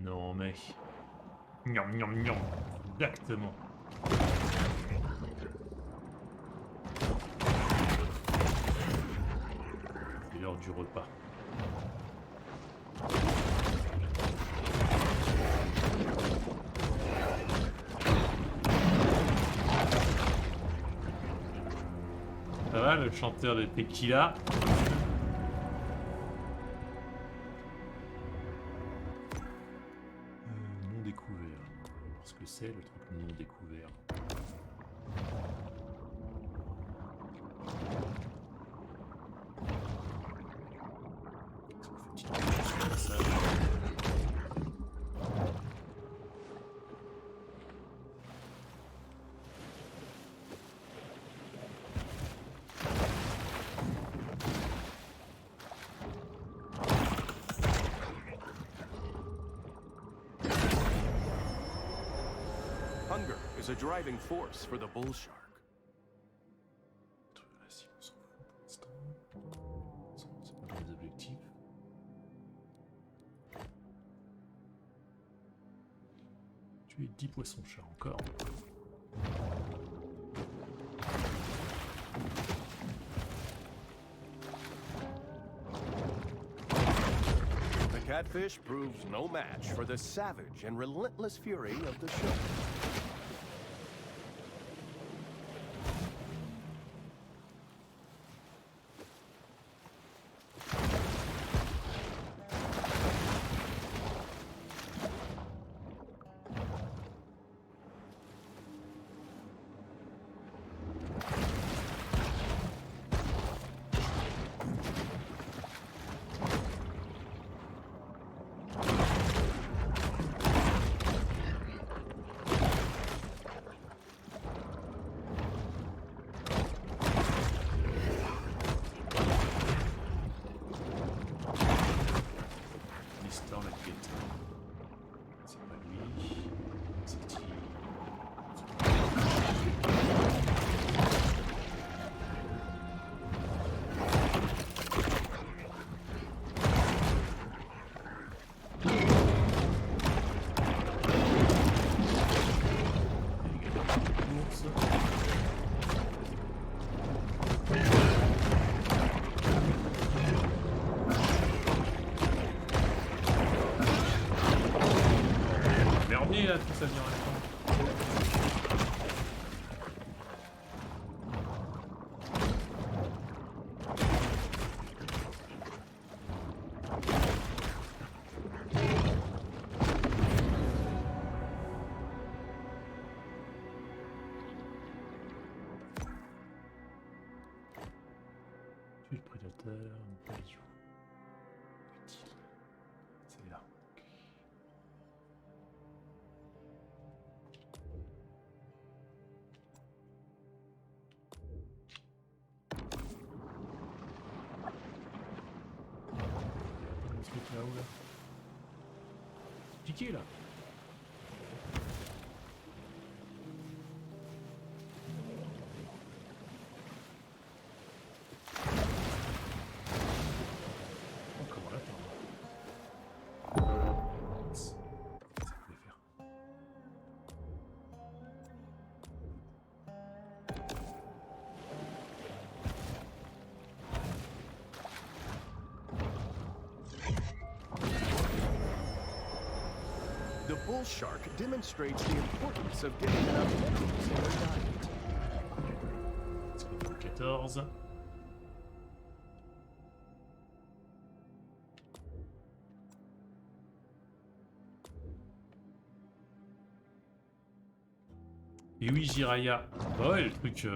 Non mais... Niam niam niam. Exactement. C'est l'heure du repas. Ça va le chanteur de tequila? Non découvert. Parce que c'est le truc non découvert. Ça. Hunger is a driving force for the bull shark. La cible, on s'en fout pour l'instant. C'est pas les objectifs. Tuer 10 poissons-chats encore. The catfish proves no match for the savage and relentless fury of the shark. Venez là, tout ça vient à la fin. Le prédateur, caillou. C'est là. On se met là où là? Piqué là. Comment l'attendre? Ça pouvait faire. The bull shark demonstrates the importance of getting enough minerals in their diet. Est-ce qu'on fait 14? Et oui, Jiraya. Bah ouais, le truc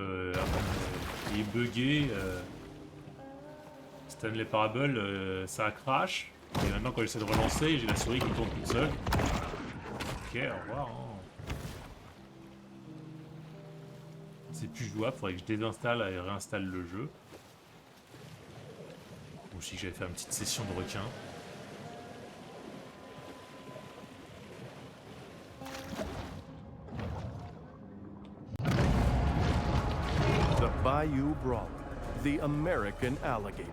il est bugué. Stanley Parable, ça crash. Et maintenant, quand j'essaie de relancer, j'ai la souris qui tourne toute seule. Ok, au revoir. Hein. C'est plus jouable, faudrait que je désinstalle et réinstalle le jeu. Ou si j'avais fait une petite session de requin. The Bayou Brawler, the American alligator.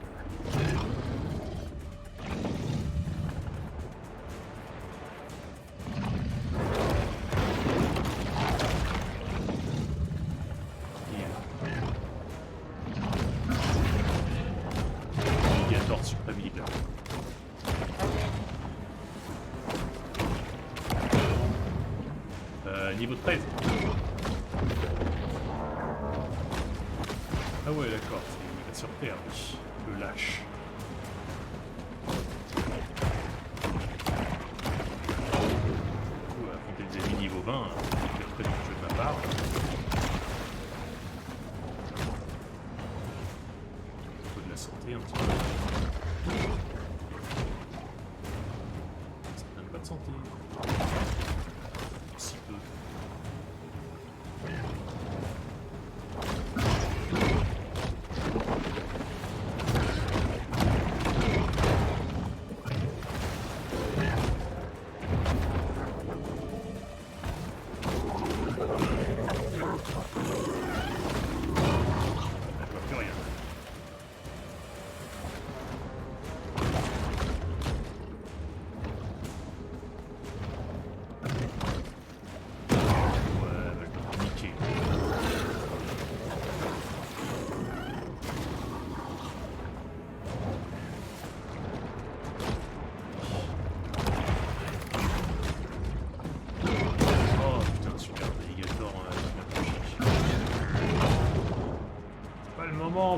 Alligator suprême leader. Niveau 13. Ah ouais, d'accord, c'est sur Terre, oui. Le lâche. Du coup, affronter des ennemis niveau 20, c'est très jeu de ma part. Il faut de la santé un petit peu. Ça donne pas de santé. Si peu.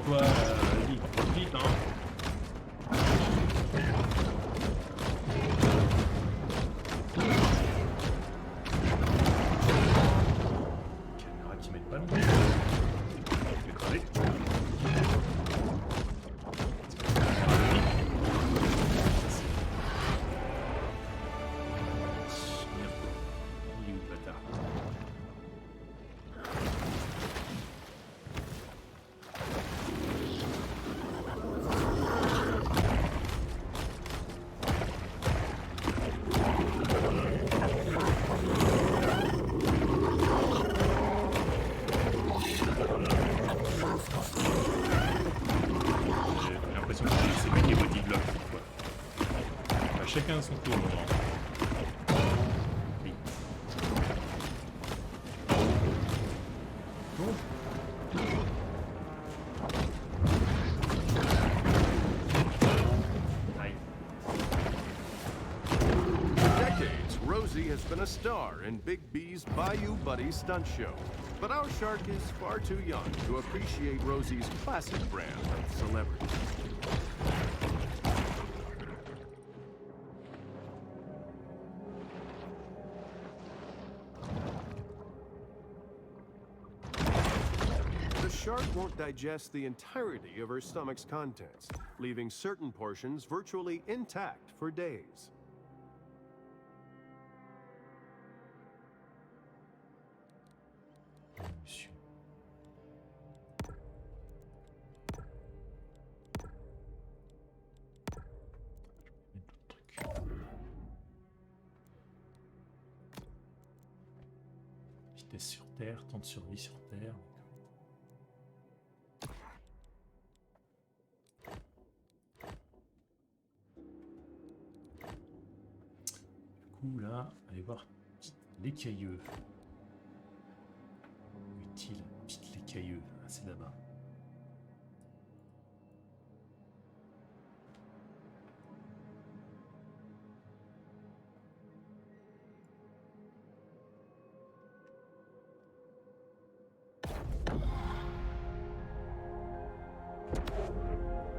Quoi, vas-y, profite, hein. Caméra qui m'aide pas non plus. Je vais crever. Il est où le bâtard? Chacun son tour. Oui. Bon. For decades, Rosie has been even a star in Big B's Bayou Buddy stunt show. But our shark is far too young to appreciate Rosie's classic brand of celebrity. The shark won't digest the entirety of her stomach's contents, leaving certain portions virtually intact for days. Vitesse sur Terre, temps de survie sur Terre. Du coup, là, allez voir l'écailleux. Utile, petite l'écailleux. Ah, c'est là-bas.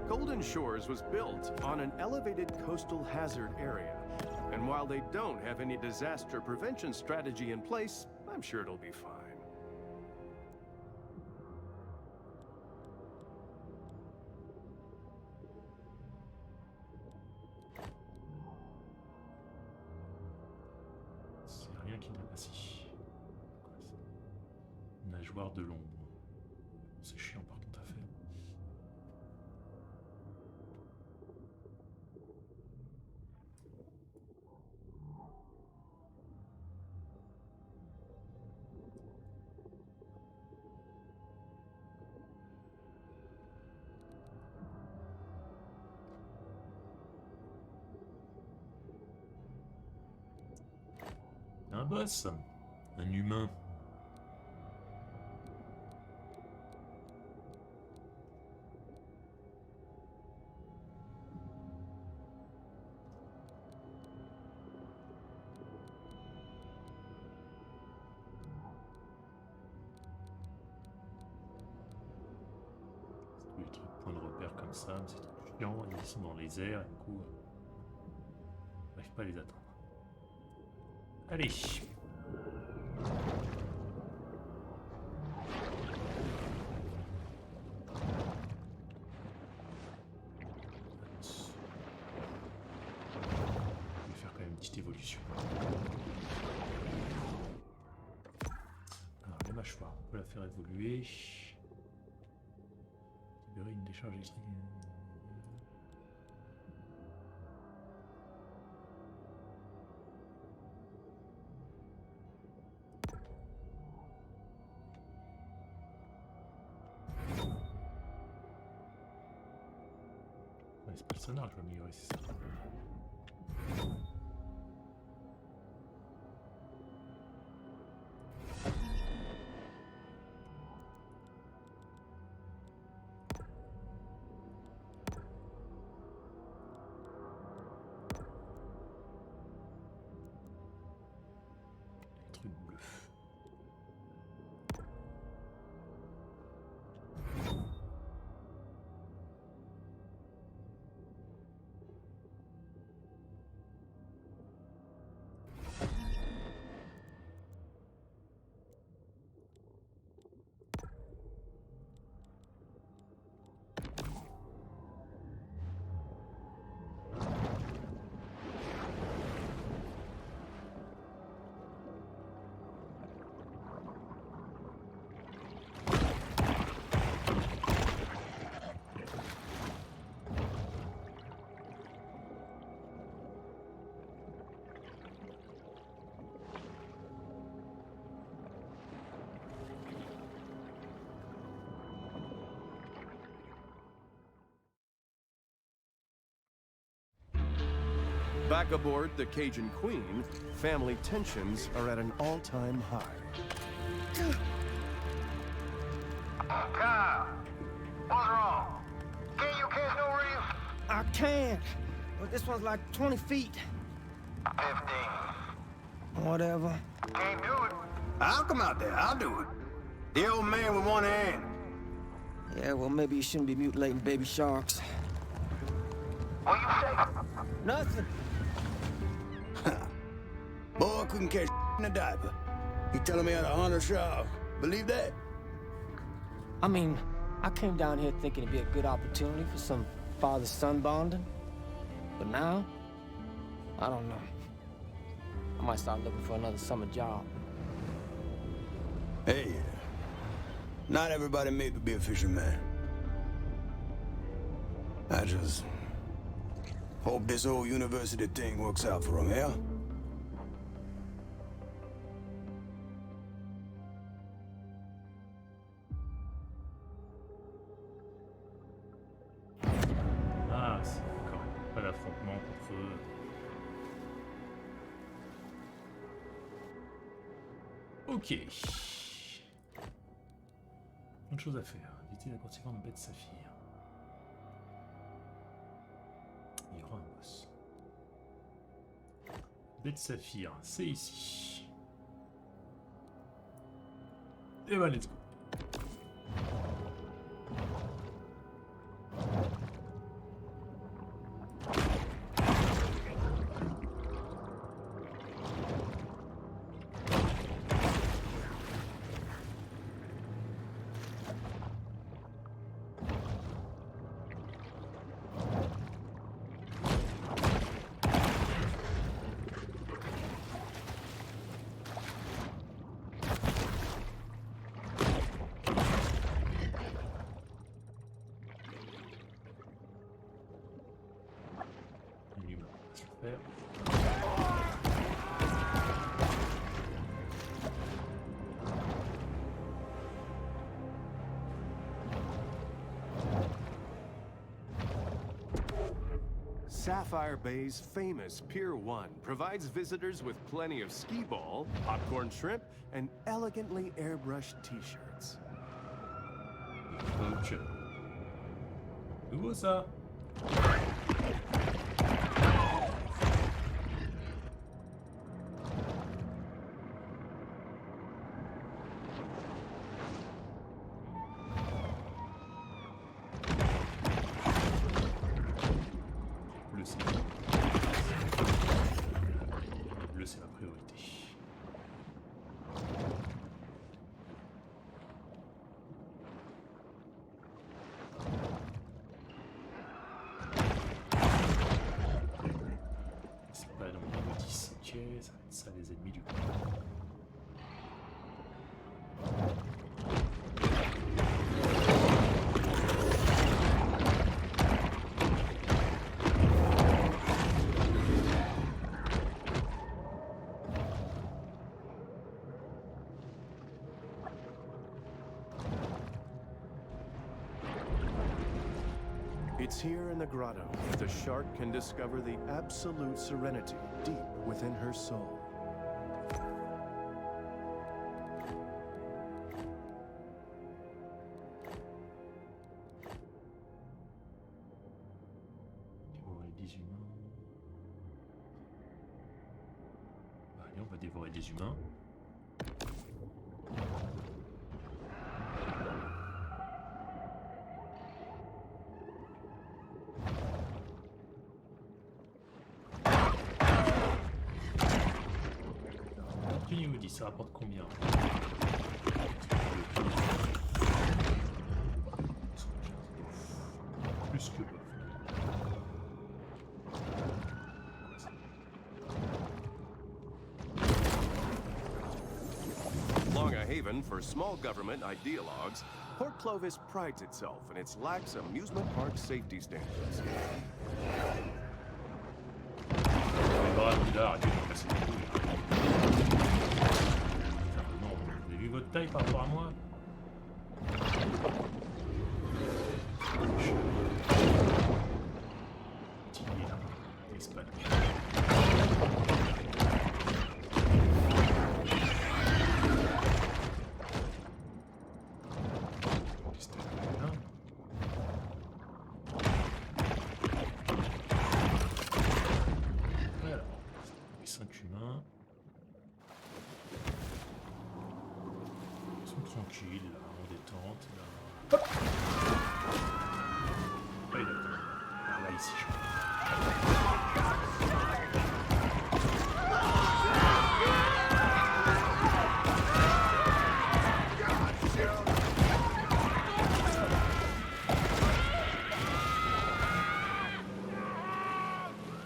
Golden Shores was built on an elevated coastal hazard area. And while they don't have any disaster prevention strategy in place, I'm sure it'll be fine. C'est rien qui n'a pas si. Nageoire de l'ombre. C'est chiant par contre à faire. Un boss, un humain. Des trucs points de repère comme ça, mais c'est trop chiant, ils sont dans les airs et du coup, on n'arrive pas à les atteindre. Allez. Je vais faire quand même une petite évolution. Alors, les mâchoires, on peut la faire évoluer. Libérer une décharge électrique. C'est pas le sonar, je vais améliorer, c'est ça. Les trucs bleus. Back aboard the Cajun Queen, family tensions are at an all-time high. Kyle, what's wrong? Can you catch no reef? I can, but this one's like 20 feet. 15. Whatever. Can't do it. I'll come out there. I'll do it. The old man with one hand. Yeah, well, maybe you shouldn't be mutilating baby sharks. What you say? Nothing. Boy couldn't catch in a diaper. He telling me how to hunt a shark. Believe that? I mean, I came down here thinking it'd be a good opportunity for some father-son bonding. But now, I don't know. I might start looking for another summer job. Hey, not everybody made to be a fisherman. I just hope this whole university thing works out for him, yeah? Ah, c'est quand même pas l'affrontement contre eux. Ok. Plein de choses à faire. Éviter la cultivante de bête saphir. Il y aura un boss. Bête saphir, c'est ici. Et ben, let's go. Sapphire Bay's famous Pier 1 provides visitors with plenty of skee ball, popcorn shrimp, and elegantly airbrushed t-shirts. Donc, nouveau ça. Bleu, c'est la priorité. C'est pas dans mon niveau 10, ok, ça va être ça les ennemis du coup. It's here in the grotto that the shark can discover the absolute serenity deep within her soul. Dévorer des humains. Allez, on va dévorer des humains. Niveau 10, ça rapporte combien? Plus que bof. Long a haven for small government ideologues, Port Clovis prides itself in its lax amusement park safety standards. Vous avez vu votre taille par rapport à moi? Espagne. Alors, 5 humains. tranquille, là, en détente. Là. Hop. Oui, d'accord. Ah, là, ici, je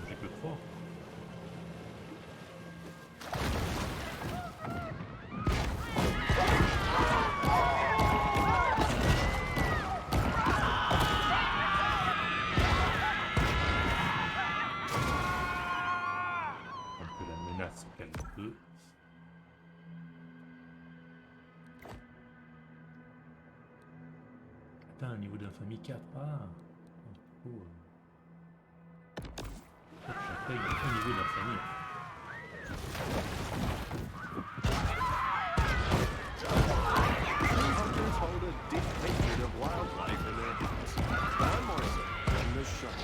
j'ai que 3. Se calme un peu. Atteint un niveau d'infamie 4. Ah, du coup, j'atteins un niveau d'infamie. Hunters hold a deep hatred of wildlife in their hearts, far more so than the shark.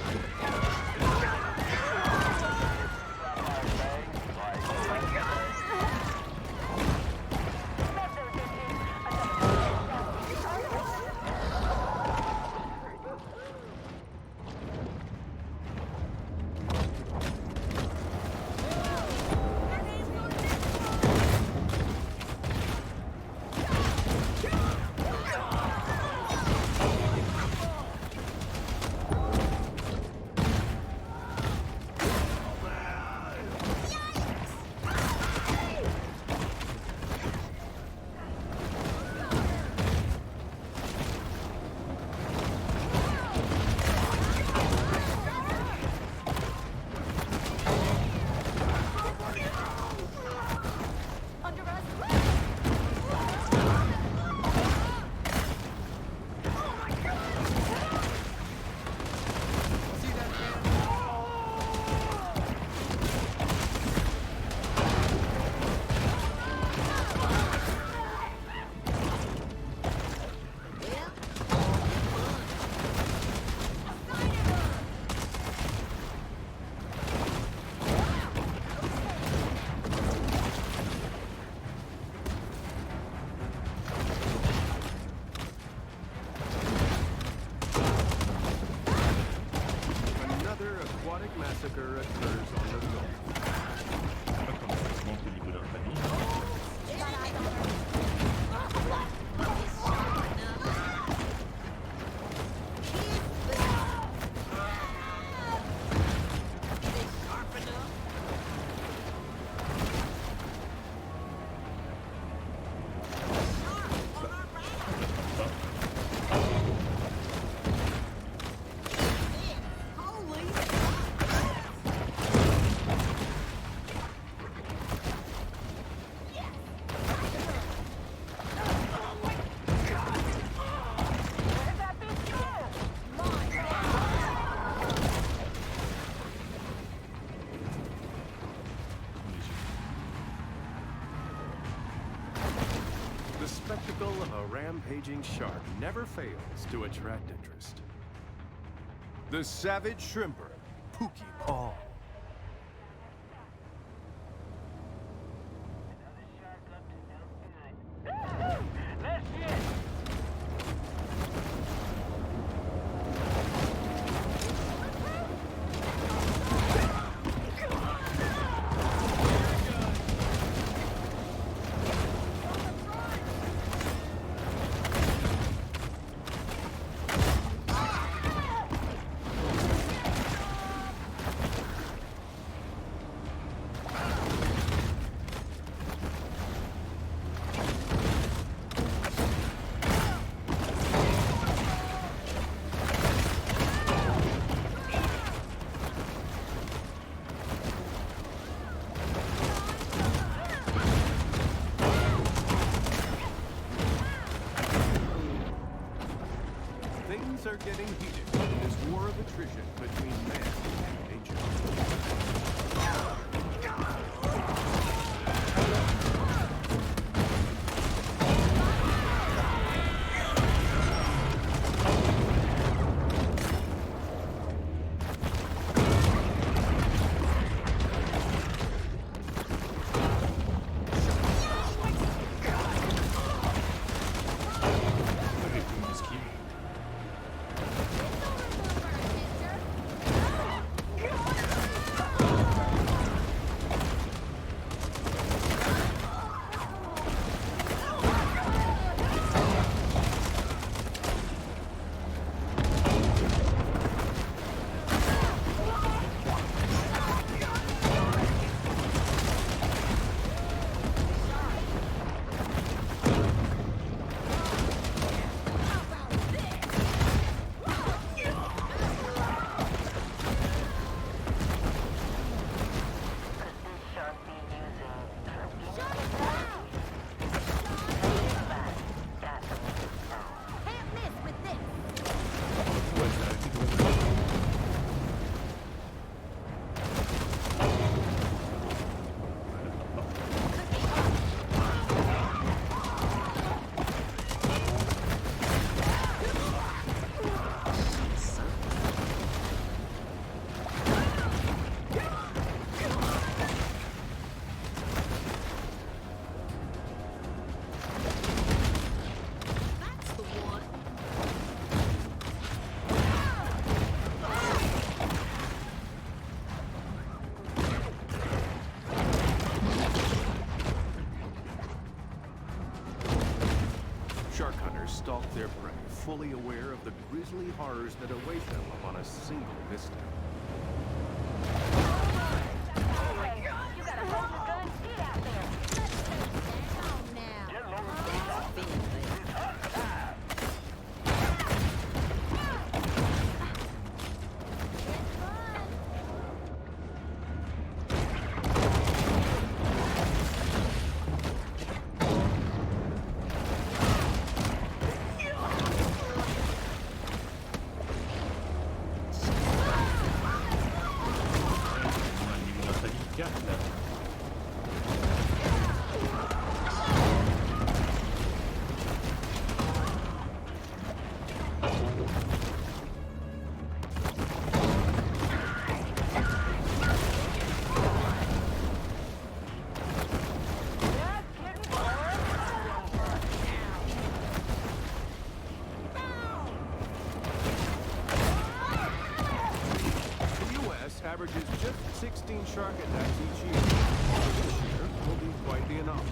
Massacre occurs on the go. Pas comme ça se monte au niveau d'infamie. The spectacle of a rampaging shark never fails to attract interest. The savage shrimper, Pookie Paul. Things are getting heated in this war of attrition between man and nature. stalk their prey, fully aware of the grisly horrors that await them upon a single misstep. You gotta hold your gun shit out there. Down now. Get low. Averages just 16 shark attacks each year. This year will be quite the anomaly.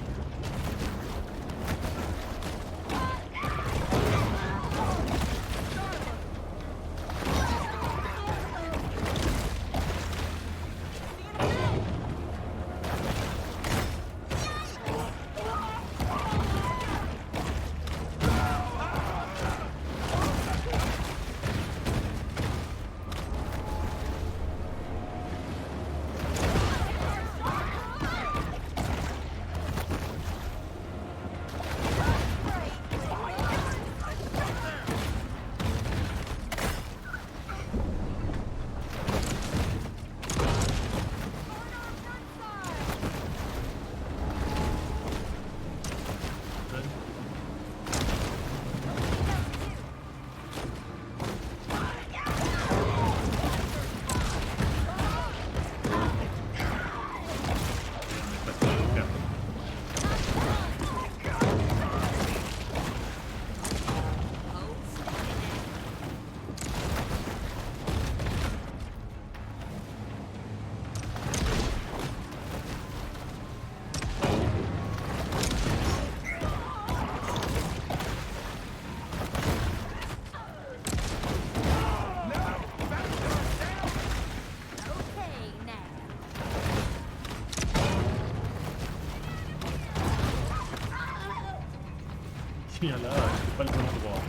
Tiens là, c'est pas le bon endroit.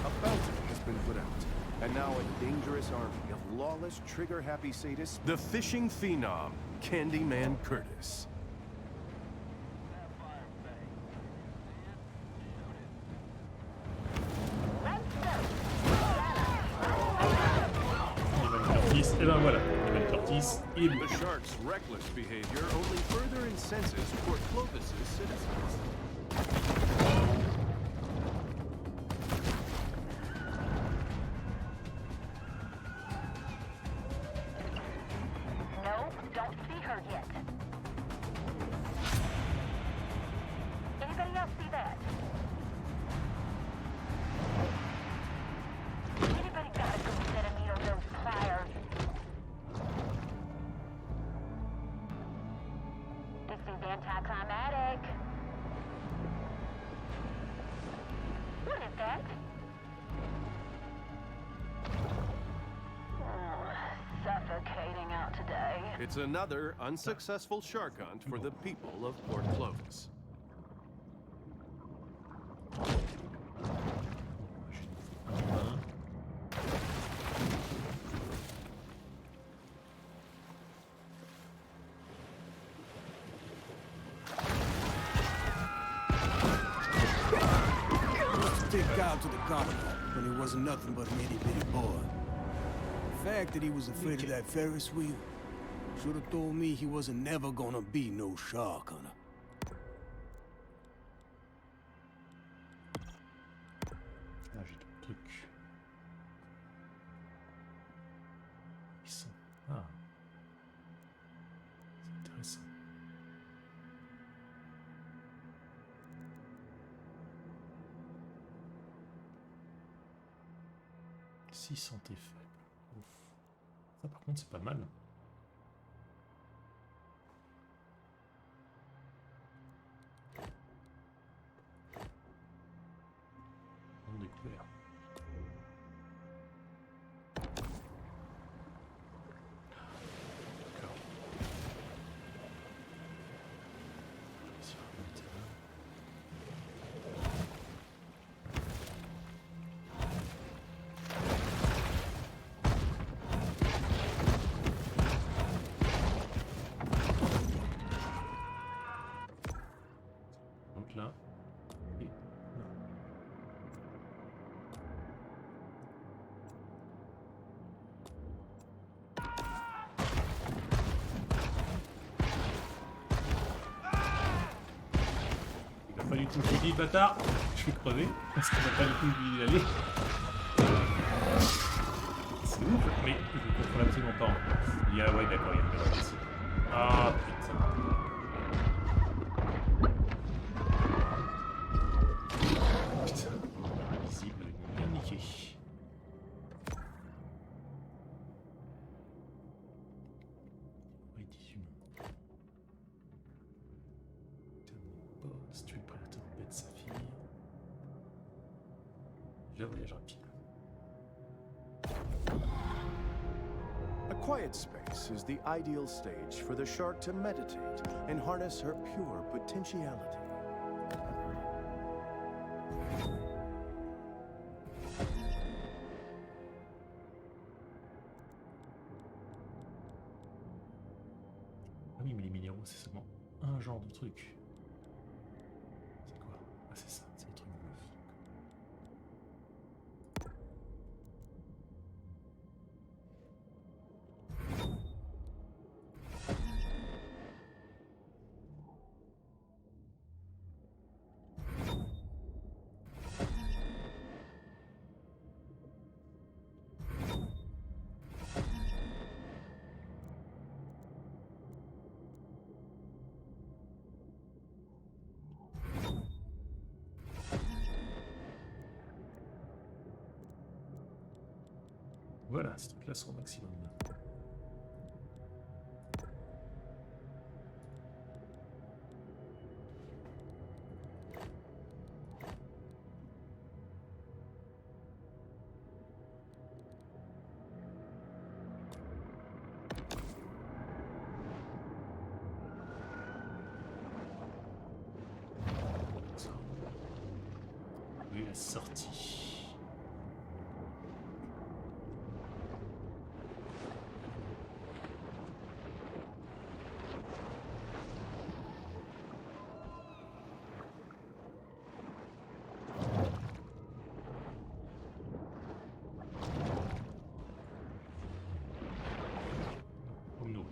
A fountain has been put out, and now a dangerous army of lawless, trigger-happy sadists, the fishing phenom, Candyman Curtis. Et ben voilà, Evan Curtis et lui. The shark's reckless behavior only further incenses Port Clovis's citizens. No, don't see her yet. Anybody else see that? Anybody got a good set of needle nose pliers? This is anticlimactic. What is that? Suffocating out today. It's another unsuccessful shark hunt for the people of Port Clovis. Stick out to the carnival when he wasn't nothing but an itty-bitty boy. The fact that he was afraid of that Ferris wheel should have told me he wasn't never gonna be no shark hunter. Ah, j'ai d'autres trucs. Ils sont... Ah. C'est intéressant. Si santé faible. Ouf. Ça par contre c'est pas mal. Je dis bâtard, je vais crever parce qu'on n'a pas du tout où y aller. C'est ouf, mais je ne contrôle absolument pas. Il y a, ouais, d'accord, il y a le ballon ici. Ah putain. Putain, invisible, ils m'ont bien niqué. Oui, 18 mains. Putain, boss, tu es prêt à te bête sa fille. Je voyage rapide. A quiet space is the ideal stage for the shark to meditate and harness her pure potentiality. Ah oui, mais les minéraux, c'est seulement un genre de truc. C'est quoi? Ah, c'est ça, c'est le truc bleu. Voilà, ce truc-là sera au maximum. Ça. Oui, la sortie. Pour me nourrir.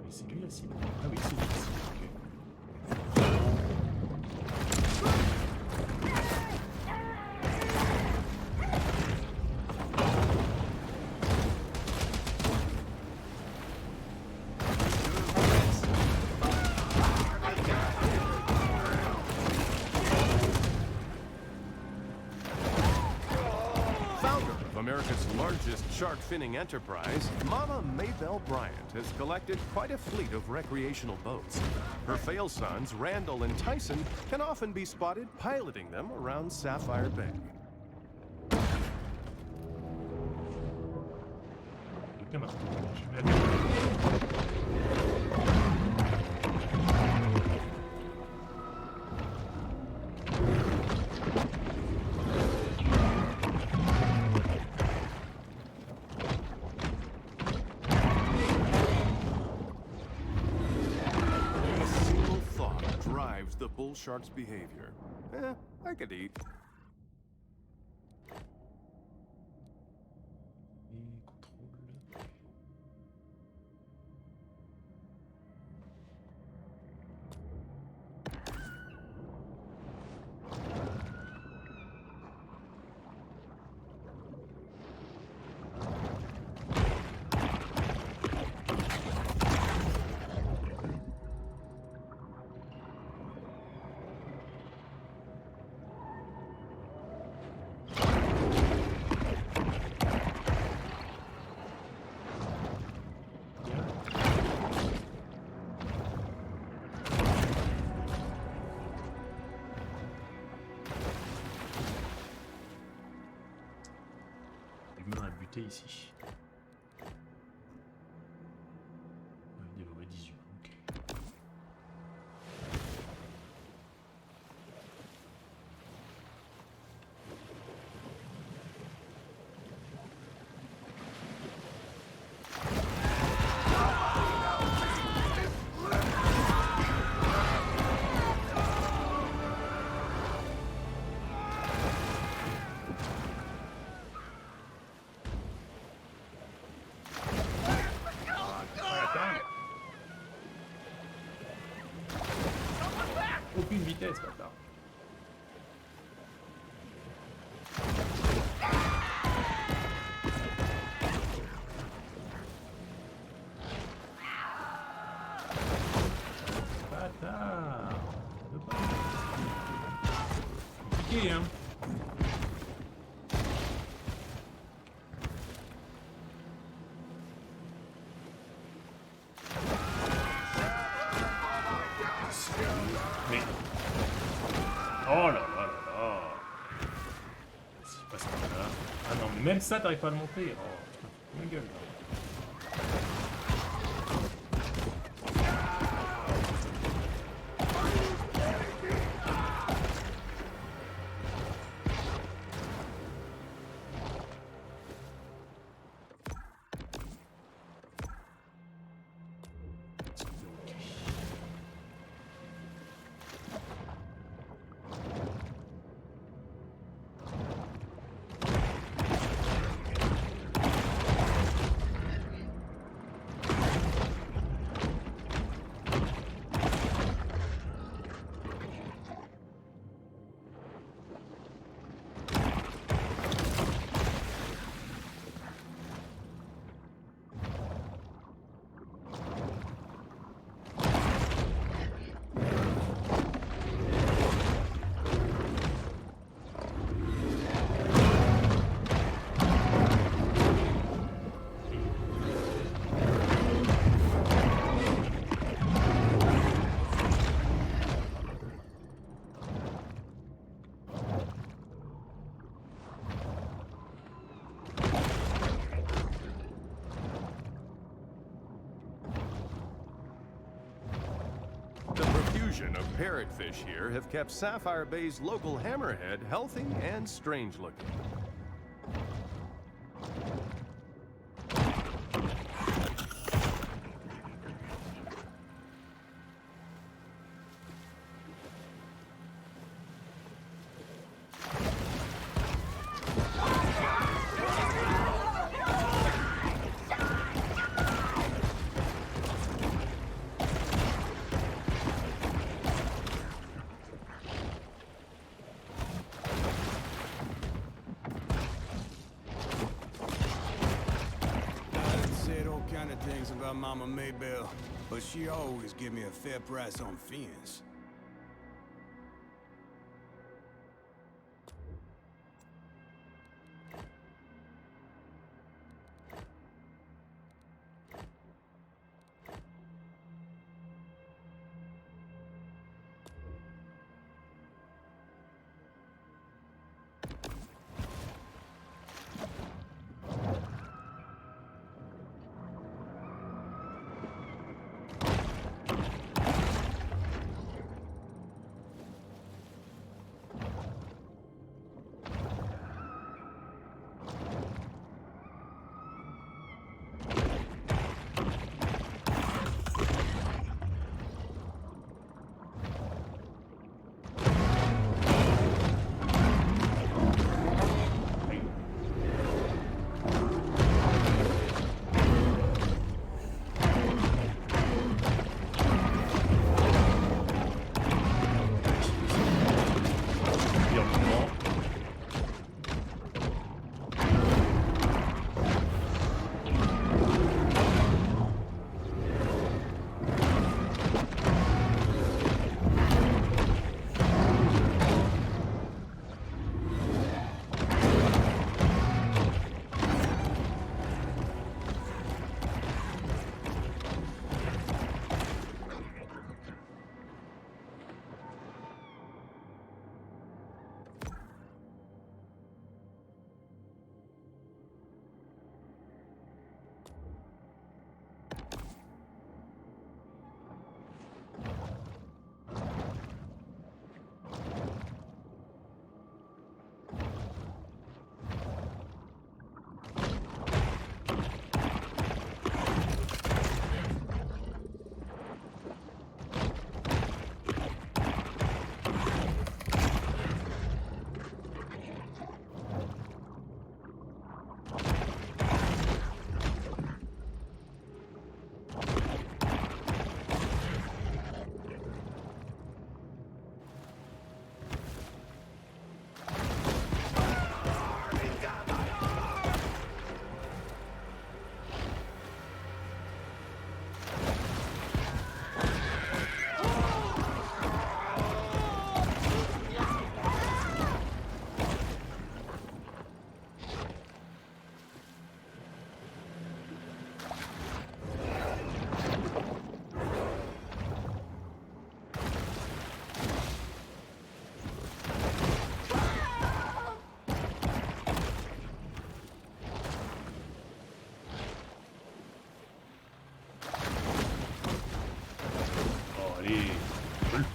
C'est lui la cible. Ah oui, c'est lui la cible. Ok. Founder of America's largest shark finning enterprise, Mama Maybelle Bryant has collected quite a fleet of recreational boats. Her fail sons, Randall and Tyson, can often be spotted piloting them around Sapphire Bay. Quelqu'un m'a retrouvé. Je vais aller. A single thought drives the bull shark's behavior. I could eat. Et contrôle. buter ici. Niveau 18, ok. Aucune vitesse, bâtard. Bâtard. Compliqué, hein. Mais... Oh là là là là. Qu'est-ce qui passe par là? Ah non, mais même ça, t'arrives pas à le monter. Oh, putain, ma gueule, là. Of parrotfish here have kept Sapphire Bay's local hammerhead healthy and strange looking. Things about Mama Maybelle, but she always give me a fair price on fins.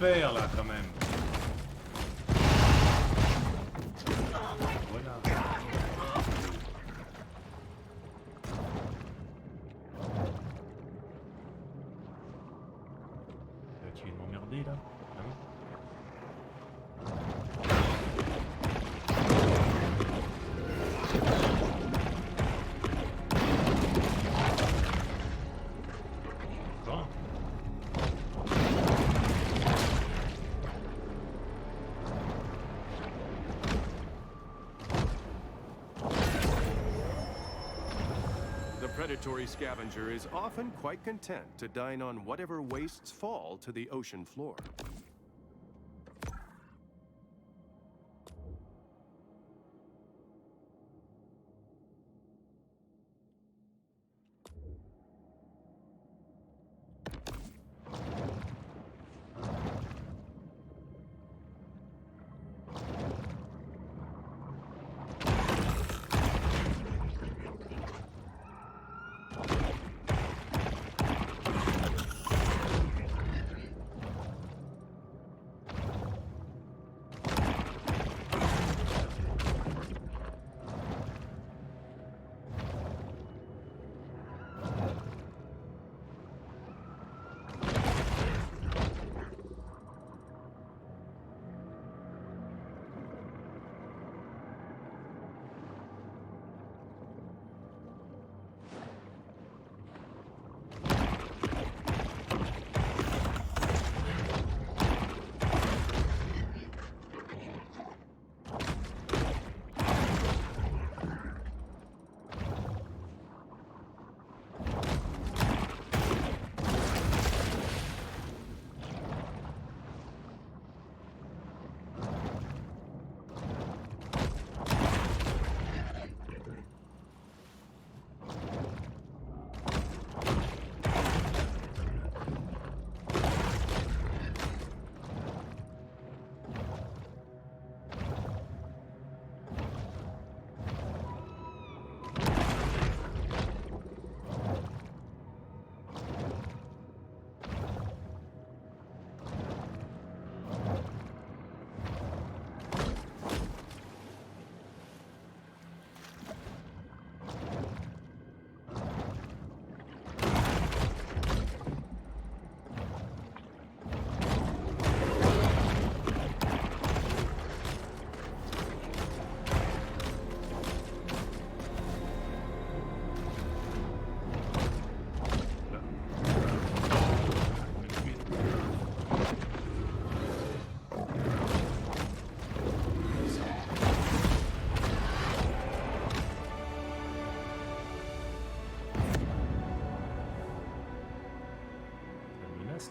faire là quand même. Voilà. Tu viens de m'emmerder là? Ah oui. Bon. The predatory scavenger is often quite content to dine on whatever wastes fall to the ocean floor.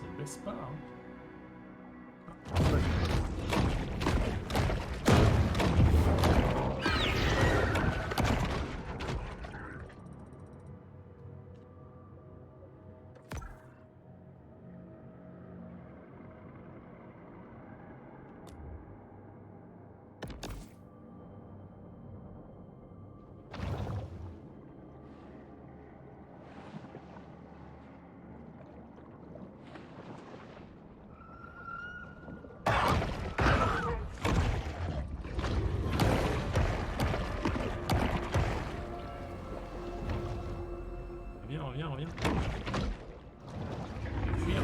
Ne baisse pas. Hein. Reviens. Fuir.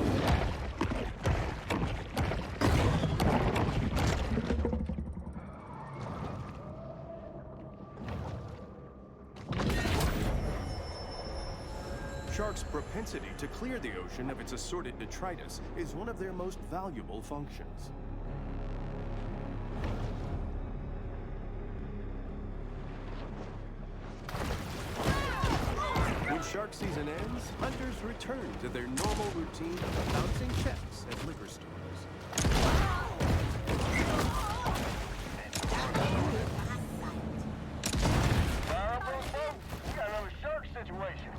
Sharks' propensity to clear the ocean of its assorted detritus is one of their most valuable functions. When shark season ends, hunters return to their normal routine of bouncing checks at liquor stores. We got another shark situation.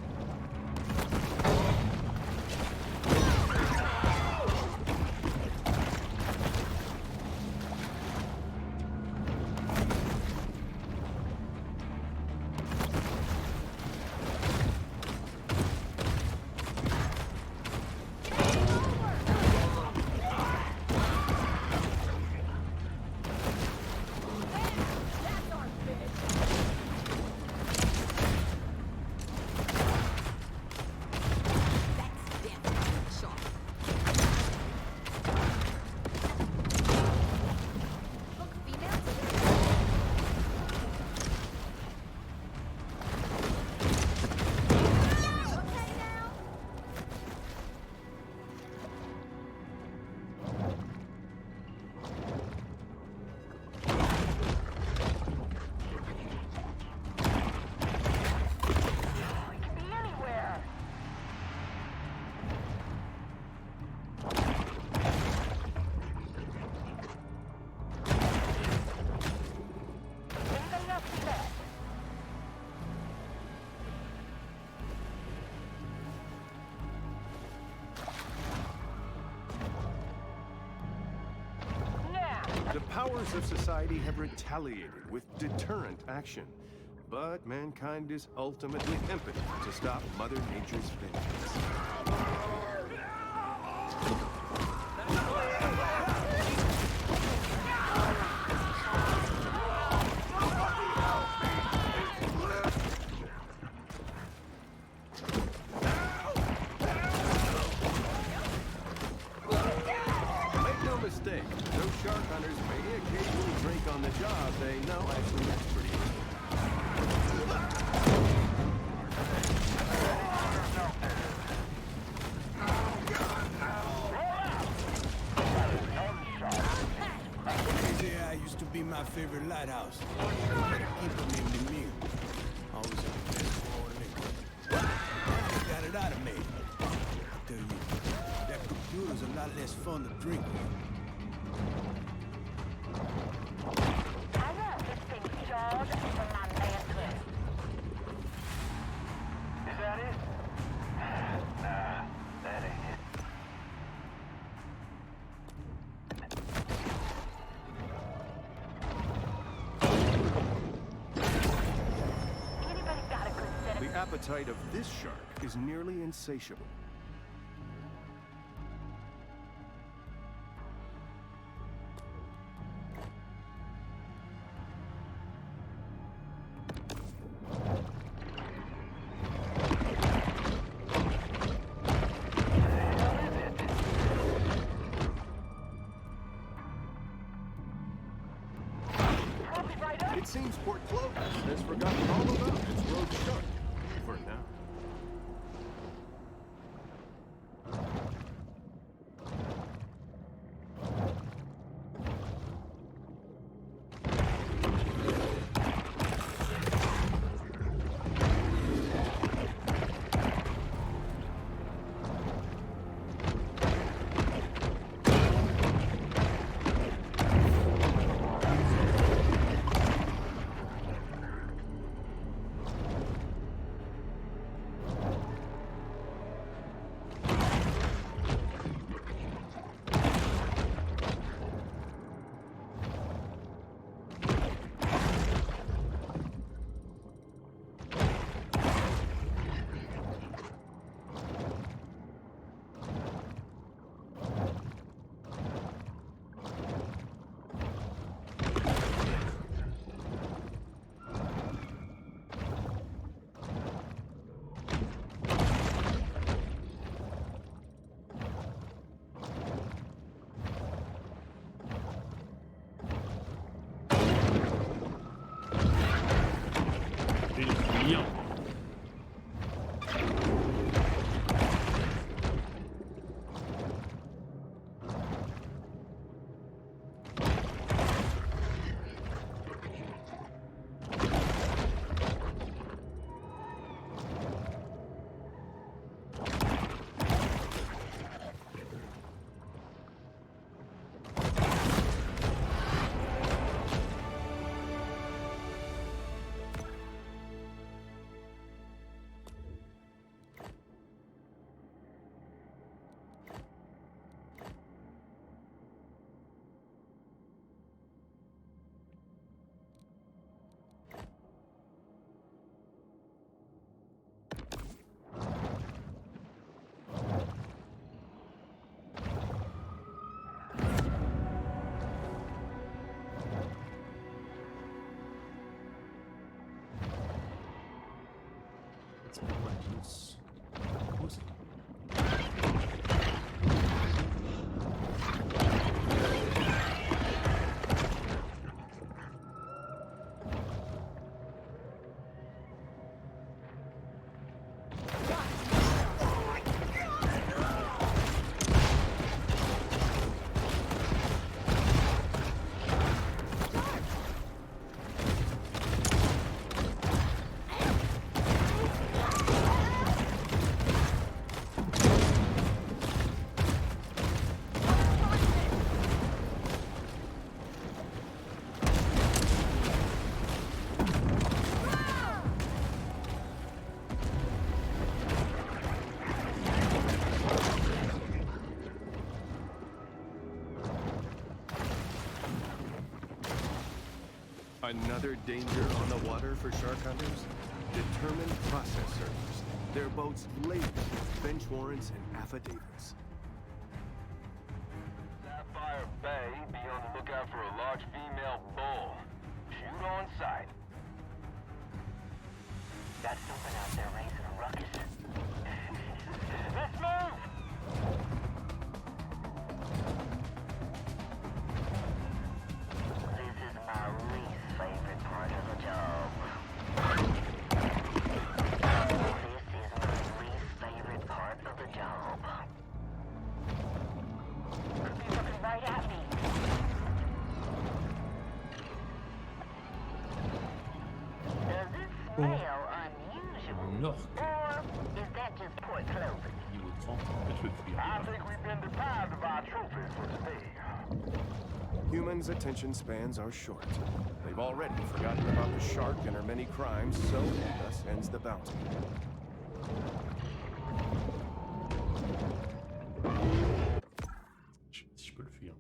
powers of society have retaliated with deterrent action. But mankind is ultimately impotent to stop Mother Nature's vengeance. Make no mistake, those shark hunters may occasionally drink on the job. They know actually that's pretty easy. KJI used to be my favorite lighthouse. Had a keeper named Emil. Always had the best for liquor. They got it automated. I tell you, that computer's a lot less fun to drink with. I want this thing jawed from my manhood. Is that it? Nah, that ain't it. Anybody got a good set of... The appetite of this shark is nearly insatiable. It seems Port Clovis has forgotten all about its rogue shark. For now. Bien. Another danger on the water for shark hunters? Determined process servers. Their boats laden with bench warrants and affidavits. Sapphire Bay, be on the lookout for a large female bull. Shoot on sight. Got something out there raising a ruckus. Let's move! This is my least favorite part of the job. This is my least favorite part of the job. Could be looking right at me. Does it smell unusual? Un orque. Or is that just poor clothing? Niveau 30, peut-être le cuir. I think we've been deprived of our trophies for today. Humans' attention spans are short. They've already forgotten about the shark and her many crimes, so thus ends the bounty. Si je peux le fuir.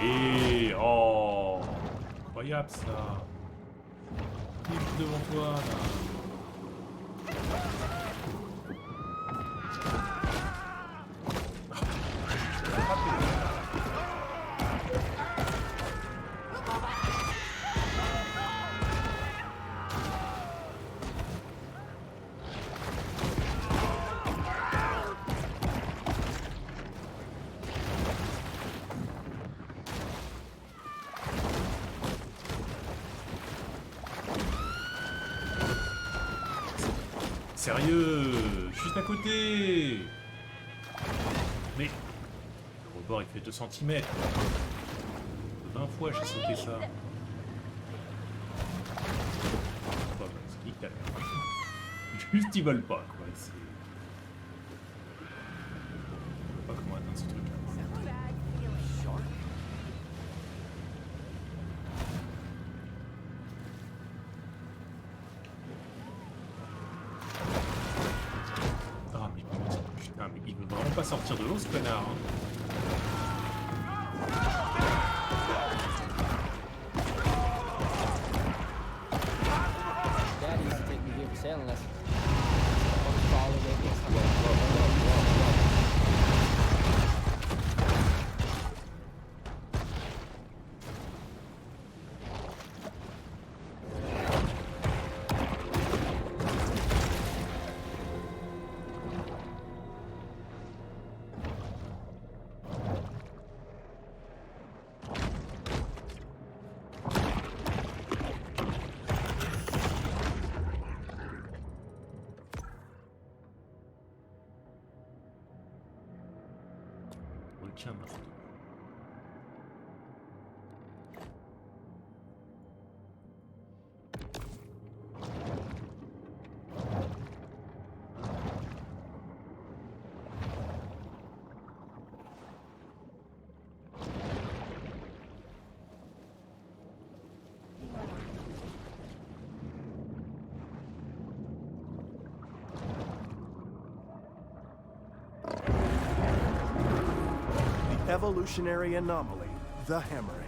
Allez, oh, incroyable ça. Vite devant toi là. Sérieux, juste à côté. Mais le rebord il fait 2 cm. 20 fois j'ai sauté ça. Oh, bah, c'est nickel. Juste ils veulent pas quoi. Je sais pas comment atteindre ce truc là. Il veut vraiment pas sortir de l'eau ce connard. Dad used to take me here for sailing lessons. Tiens, marteau. evolutionary anomaly, the Hammerhead.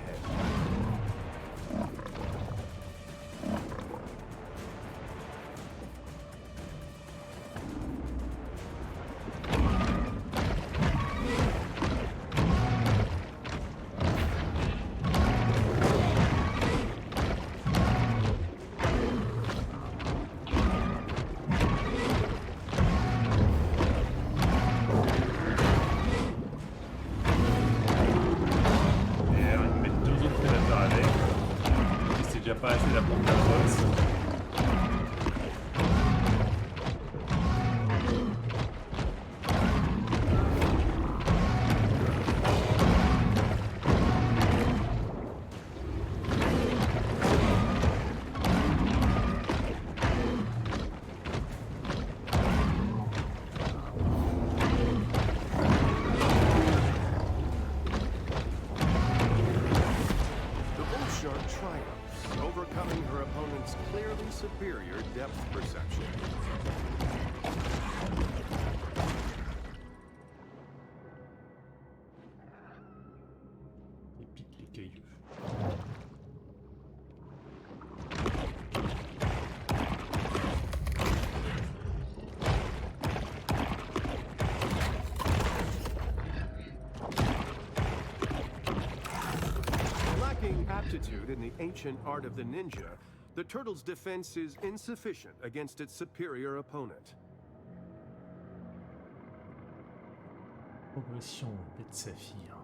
Pas assez la porte à boss. Overcoming her opponent's clearly superior depth perception. Et pique les cailloux. Lacking aptitude in the ancient art of the ninja, the turtle's defense is insufficient against its superior opponent. Progression, bête saphir.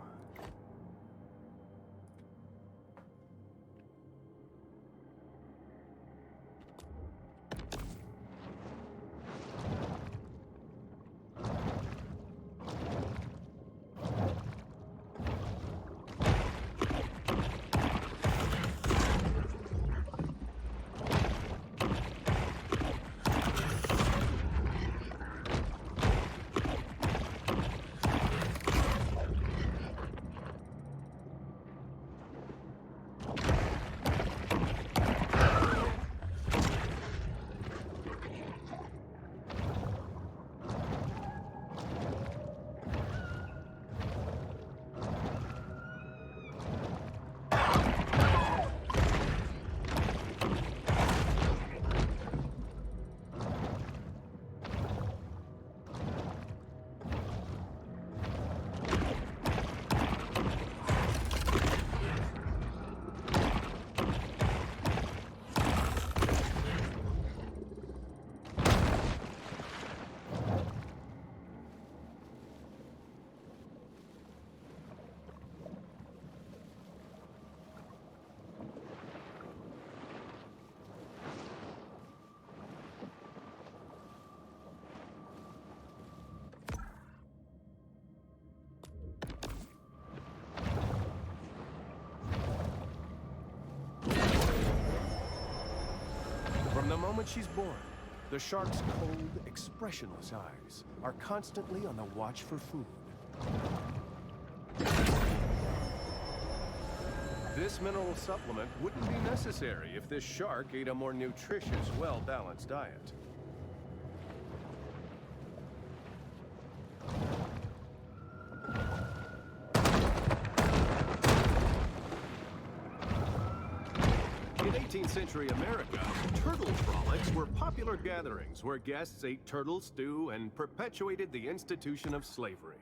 From the moment she's born, the shark's cold, expressionless eyes are constantly on the watch for food. This mineral supplement wouldn't be necessary if this shark ate a more nutritious, well-balanced diet. In 18th century America, turtle frolics were popular gatherings where guests ate turtle stew and perpetuated the institution of slavery.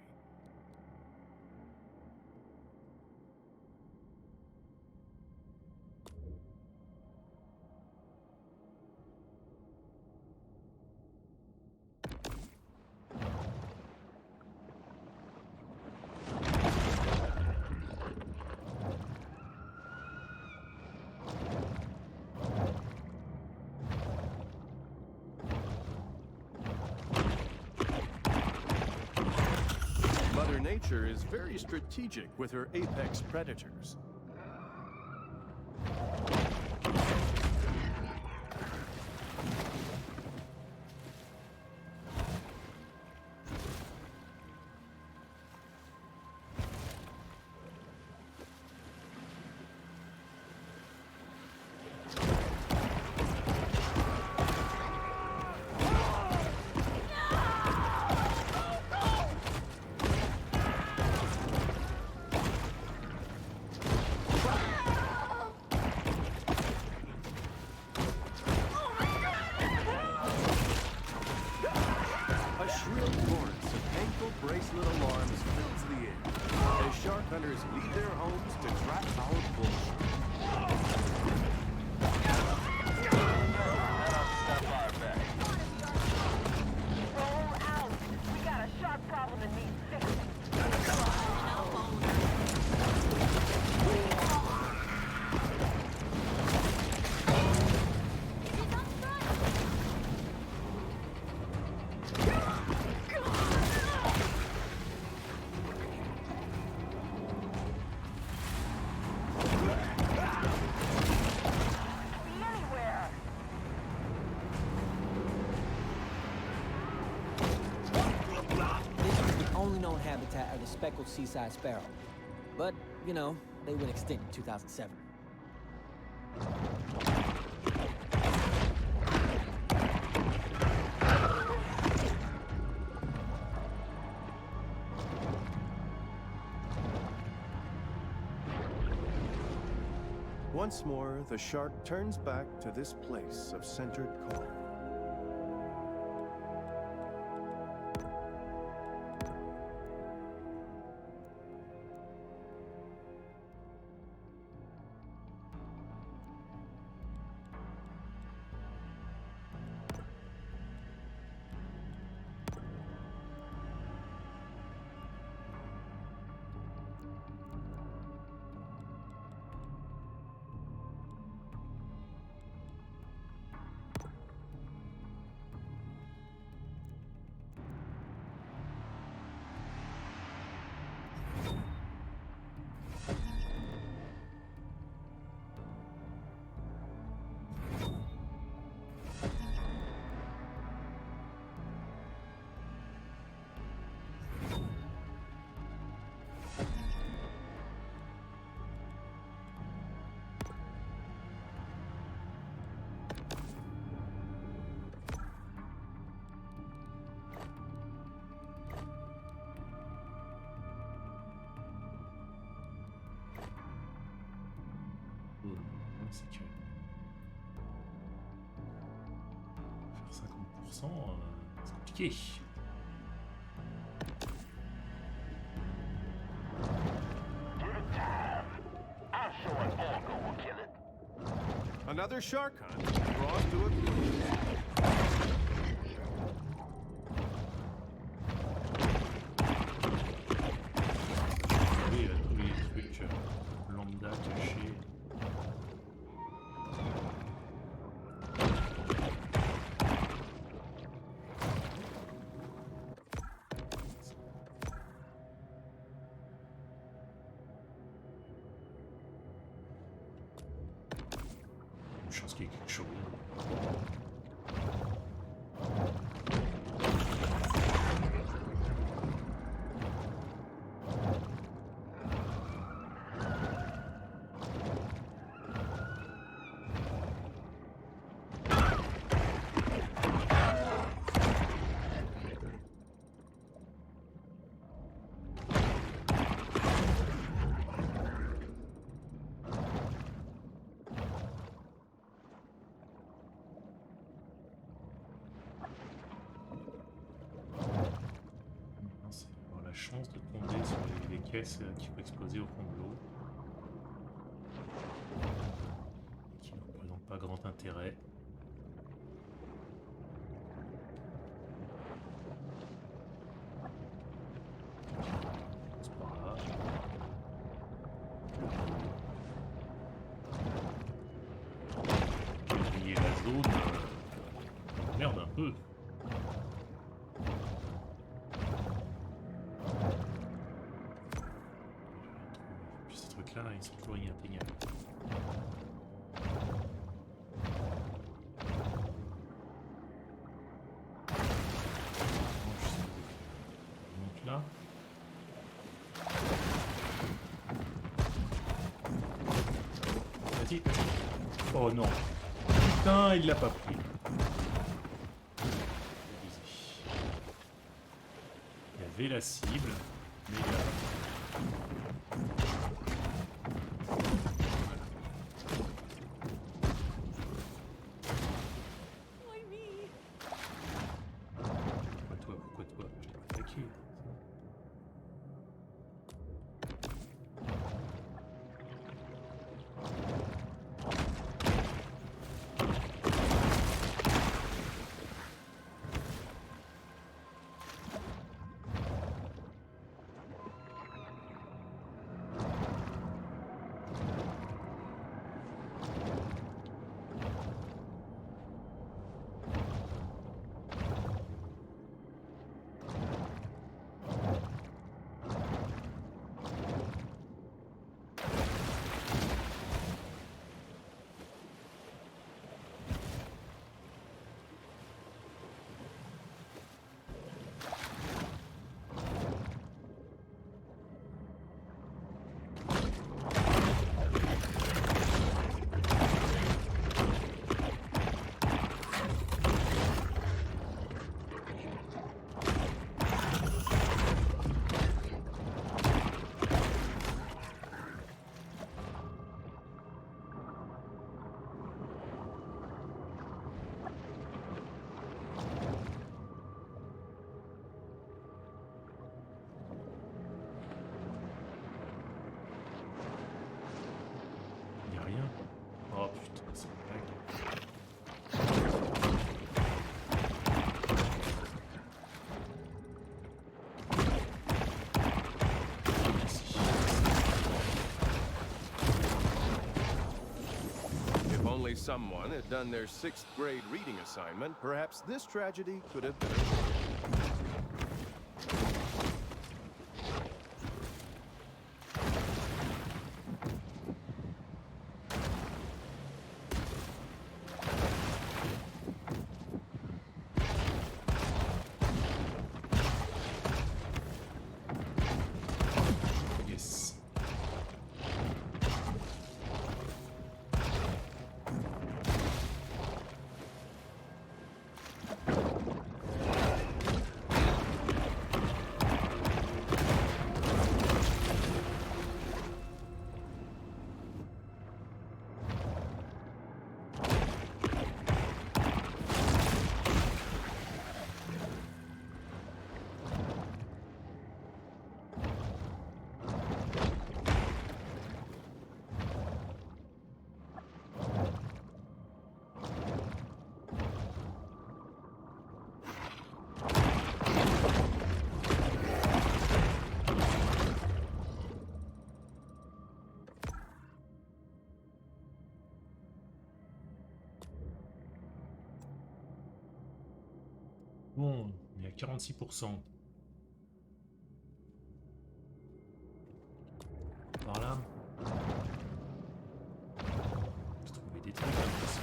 Mother Nature is very strategic with her apex predators. habitat of the speckled seaside sparrow. But, you know, they went extinct in 2007. Once more, the shark turns back to this place of centered calm. C'est que faire 50%, c'est compliqué. Another shark hunt draws to a conclusion. Oui, tous les trucs lambda cachés. Je pense qu'il y a quelque chose. Chance de tomber sur les caisses qui peuvent exploser au fond de l'eau et qui ne représentent pas grand intérêt. C'est pas grave. Griller la zone, merde un peu. Là, ils sont toujours inatteignables. Donc là. Vas-y. Oh non. Putain, il l'a pas pris. Il y avait la cible, mais il l'a pas pris. only someone had done their 6th grade reading assignment, perhaps this tragedy could have been avoided. Yes. Bon, on est à 46%. Par là. J'ai trouvé des trucs intéressants.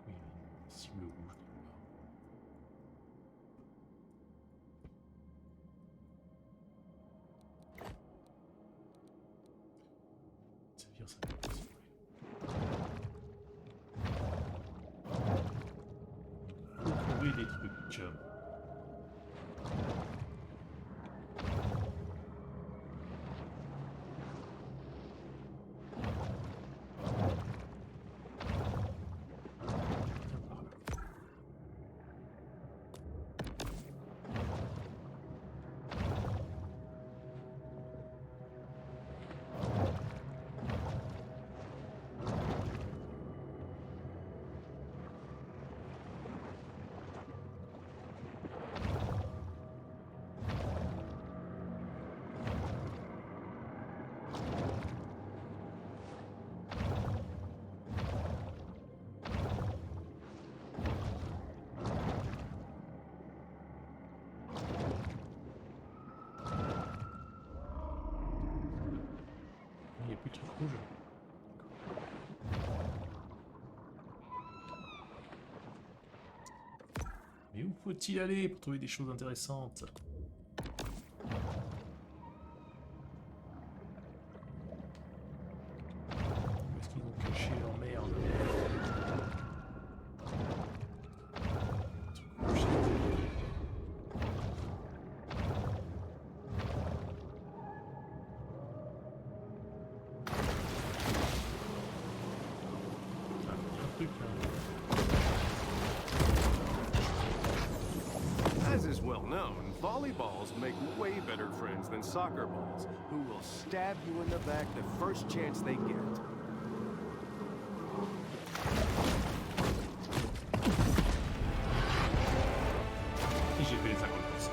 Oui, une cible rouge. Ça veut dire ça. Faut trouver des trucs. Il n'y a plus de trucs rouges. Mais où faut-il aller pour trouver des choses intéressantes? Où est-ce qu'ils ont caché leur merde? As is well known, volleyballs make way better friends than soccer balls, who will stab you in the back the first chance they get. Et j'ai fait les 50%.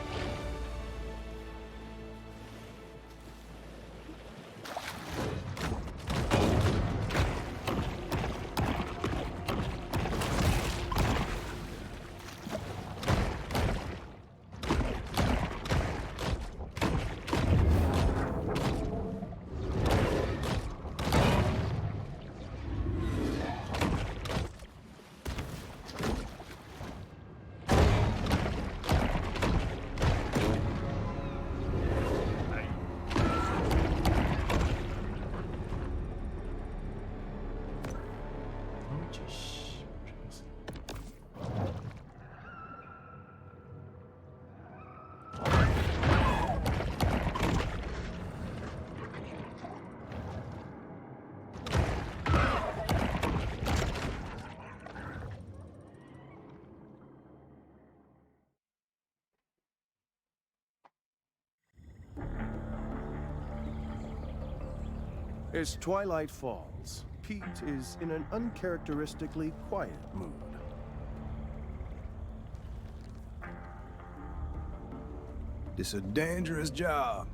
As twilight falls, Pete is in an uncharacteristically quiet mood. This a dangerous job.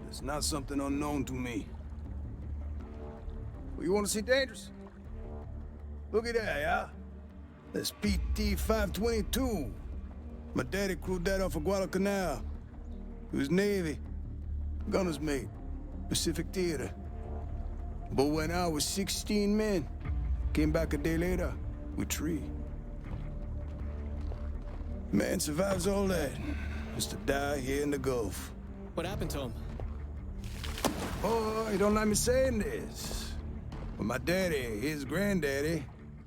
It's not something unknown to me. Well, you want to see dangerous? Look at that, yeah? That's PT 522. My daddy crewed that off of Guadalcanal. He was Navy. Gunner's mate. Pacific Theater. But when I was 16 men, came back a day later with 3. Man survives all that. Just to die here in the Gulf. What happened to him? Oh, you don't like me saying this. But my daddy, his granddaddy,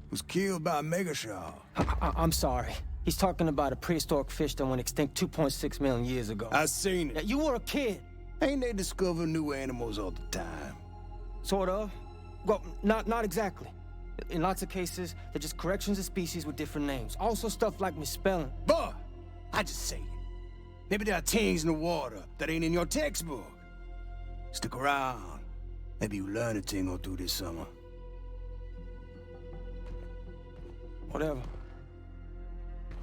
was killed by a mega shark. I'm sorry. He's talking about a prehistoric fish that went extinct 2.6 million years ago. I seen it. Yeah, you were a kid. Ain't they discover new animals all the time? Sort of. Well, not exactly. In lots of cases, they're just corrections of species with different names. Also stuff like misspelling. But I just say it. Maybe there are things in the water that ain't in your textbook. Stick around. Maybe you learn a thing or two this summer. Whatever.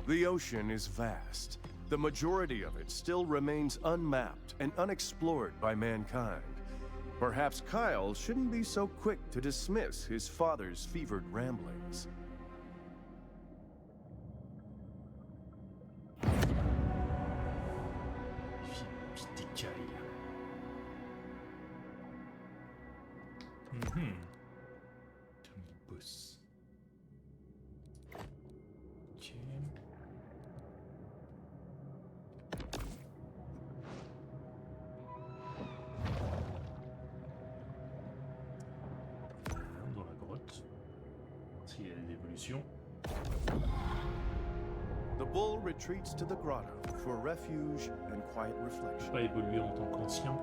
The ocean is vast. The majority of it still remains unmapped and unexplored by mankind. Perhaps Kyle shouldn't be so quick to dismiss his father's fevered ramblings. Boss. Ok. Dans la grotte. S'il y a des évolutions. The bull retreats to the grotto for refuge and quiet reflection. Pas évolué en tant qu'ancien.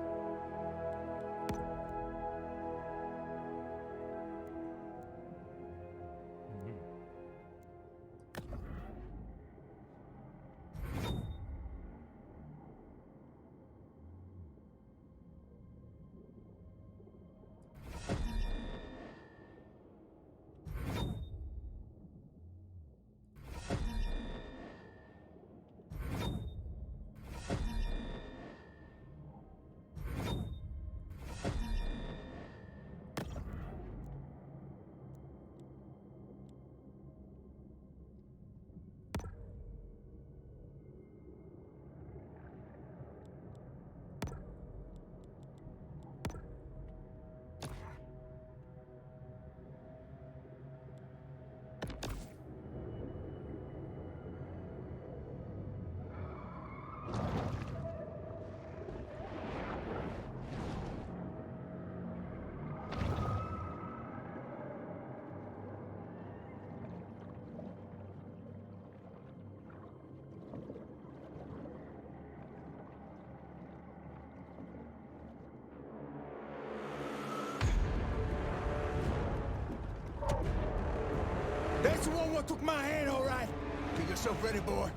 That's the one what took my hand, all right. Get yourself ready, boy.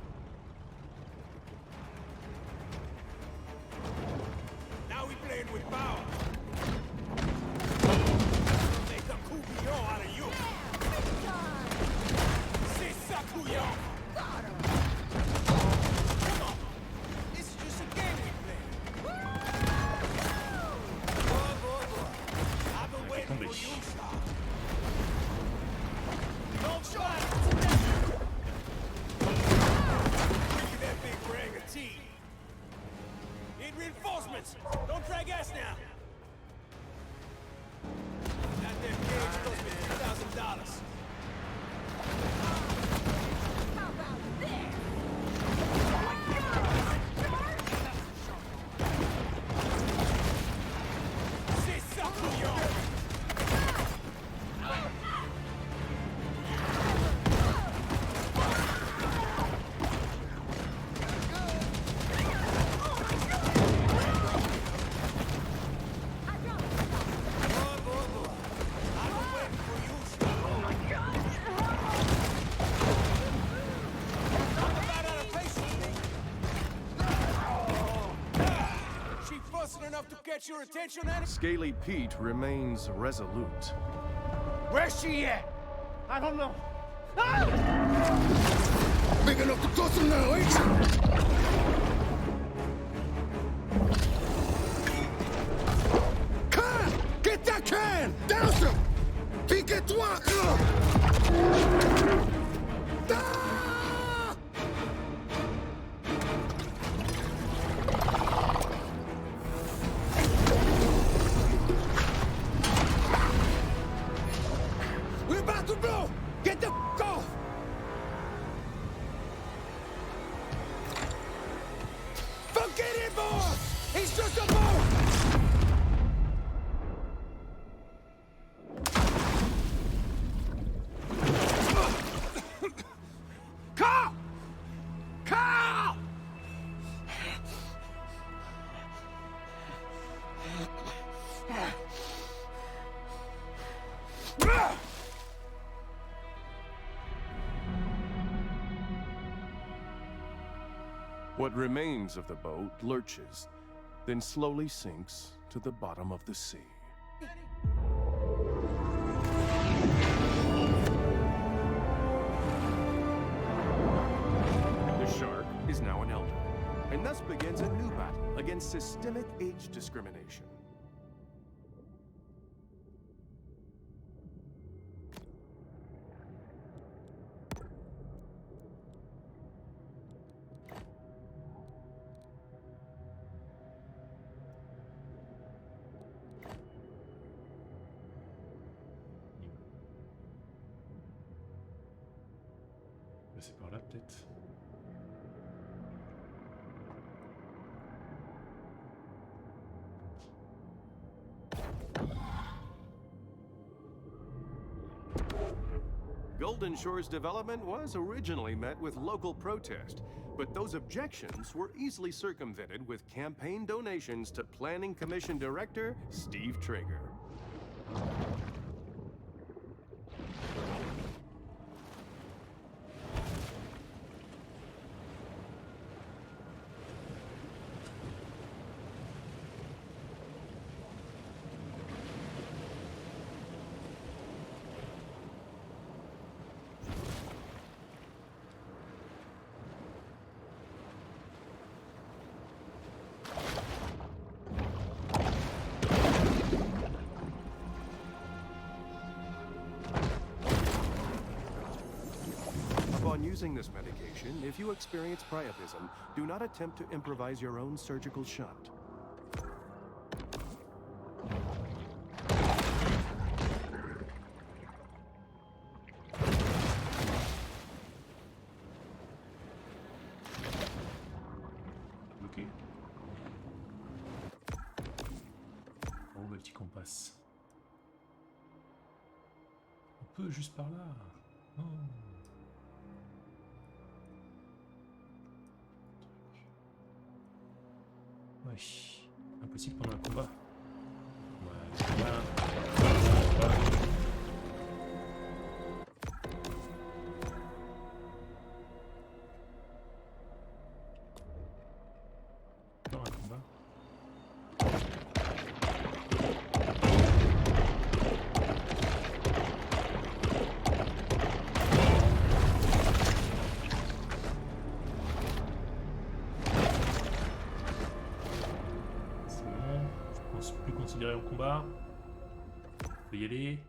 Now we playing with power. Make a coupillon out of you. C'est ça, couillon. Come on. This is just a game we play. Boy. I've been waiting for you, star. Don't try it. get your attention, Annie? Scaly Pete remains resolute. Where's she at? I don't know. Big enough to toss him now, ain't you? Can! Get that can! Douse him! Pique-toi! Ah! We're about to blow! Get the off! Forget it, boss! He's just a boat! Carl! Carl! What remains of the boat lurches, then slowly sinks to the bottom of the sea. The shark is now an elder, and thus begins a new battle against systemic age discrimination. C'est par là peut-être. Golden Shore's development was originally met with local protest, but those objections were easily circumvented with campaign donations to Planning Commission Director Steve Traeger. Upon using this medication, if you experience priapism, do not attempt to improvise your own surgical shunt. Ok. Oh, le petit compas. On peut juste par là. Oh. Ouais, impossible pendant un combat. Voilà. Encore un combat. Considéré au combat. On peut y aller.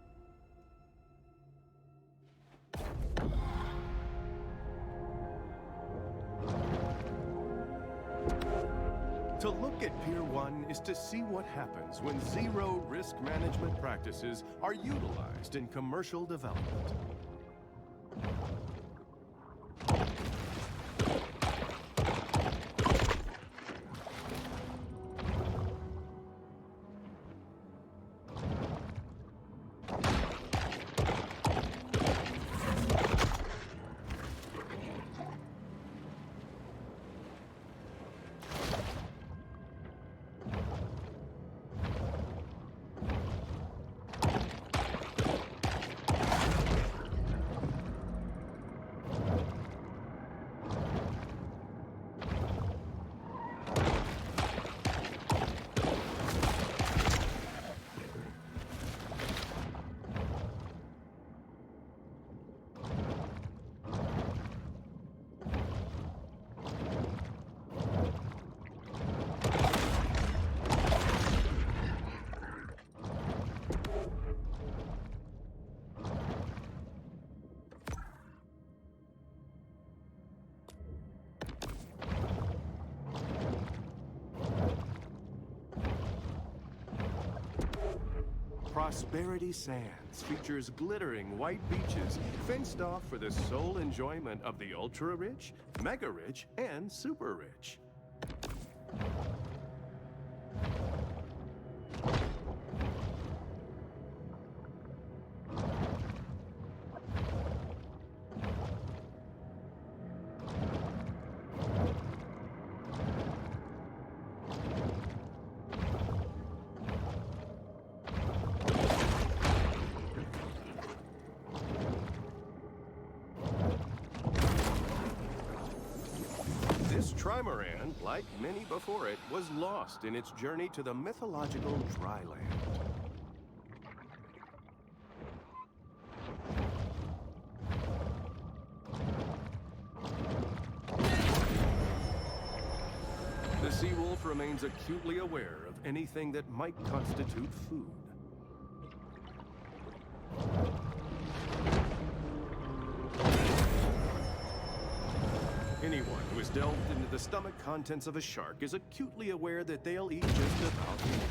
To look at Pier 1 is to see what happens when zero risk management practices are utilized in commercial development. Prosperity Sands features glittering white beaches fenced off for the sole enjoyment of the ultra-rich, mega-rich, and super-rich. This trimaran, like many before it, was lost in its journey to the mythological dryland. The Seawolf remains acutely aware of anything that might constitute food. Anyone who has delved into the stomach contents of a shark is acutely aware that they'll eat just about anything.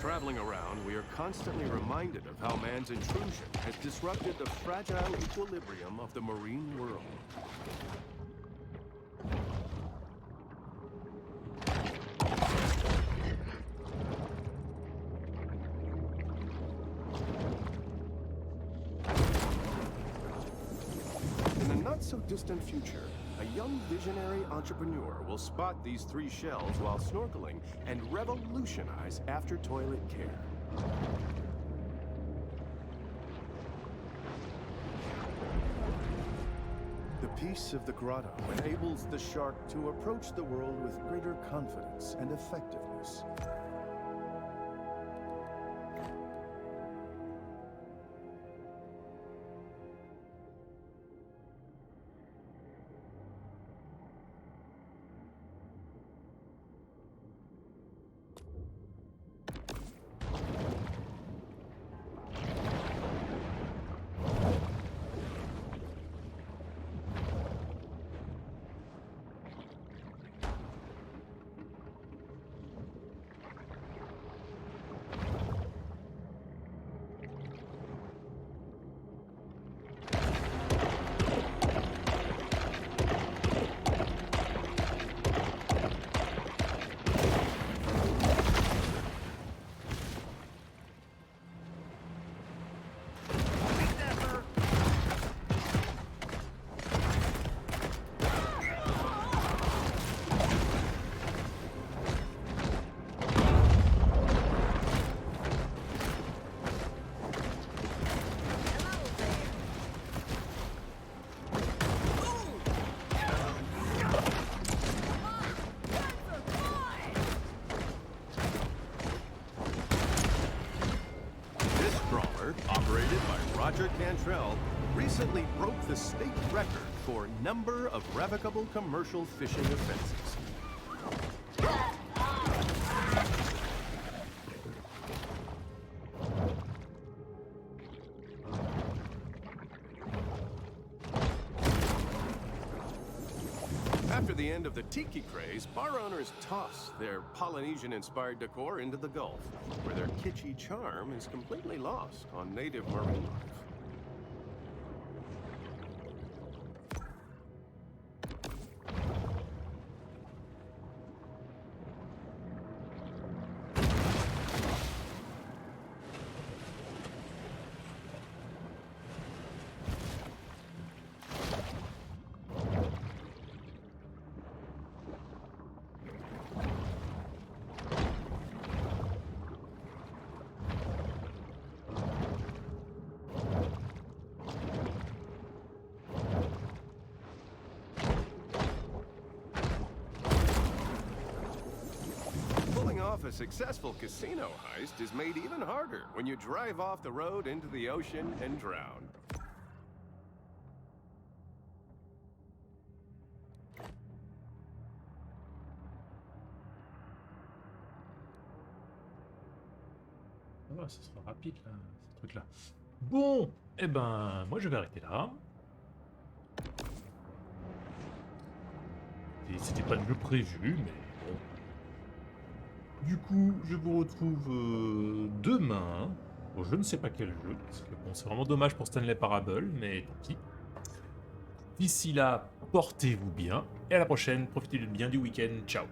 Traveling around, we are constantly reminded of how man's intrusion has disrupted the fragile equilibrium of the marine world. In the not-so-distant future, a young visionary entrepreneur will spot these three shells while snorkeling and revolutionize after-toilet care. The peace of the grotto enables the shark to approach the world with greater confidence and effectiveness. Operated by Roger Cantrell, recently broke the state record for number of revocable commercial fishing offenses. After the end of the tiki craze, bar owners toss their Polynesian-inspired decor into the Gulf, where their kitschy charm is completely lost on native marine life. off a successful casino heist is made even harder when you drive off the road into the ocean and drown. Ah, ça sera rapide là, ce truc là. Bon, eh ben, moi je vais arrêter là. Et c'était pas le prévu, mais bon. Du coup, je vous retrouve demain. Bon, je ne sais pas quel jeu, parce que bon, c'est vraiment dommage pour Stanley Parable, mais tant pis. D'ici là, portez-vous bien, et à la prochaine, profitez bien du week-end, ciao.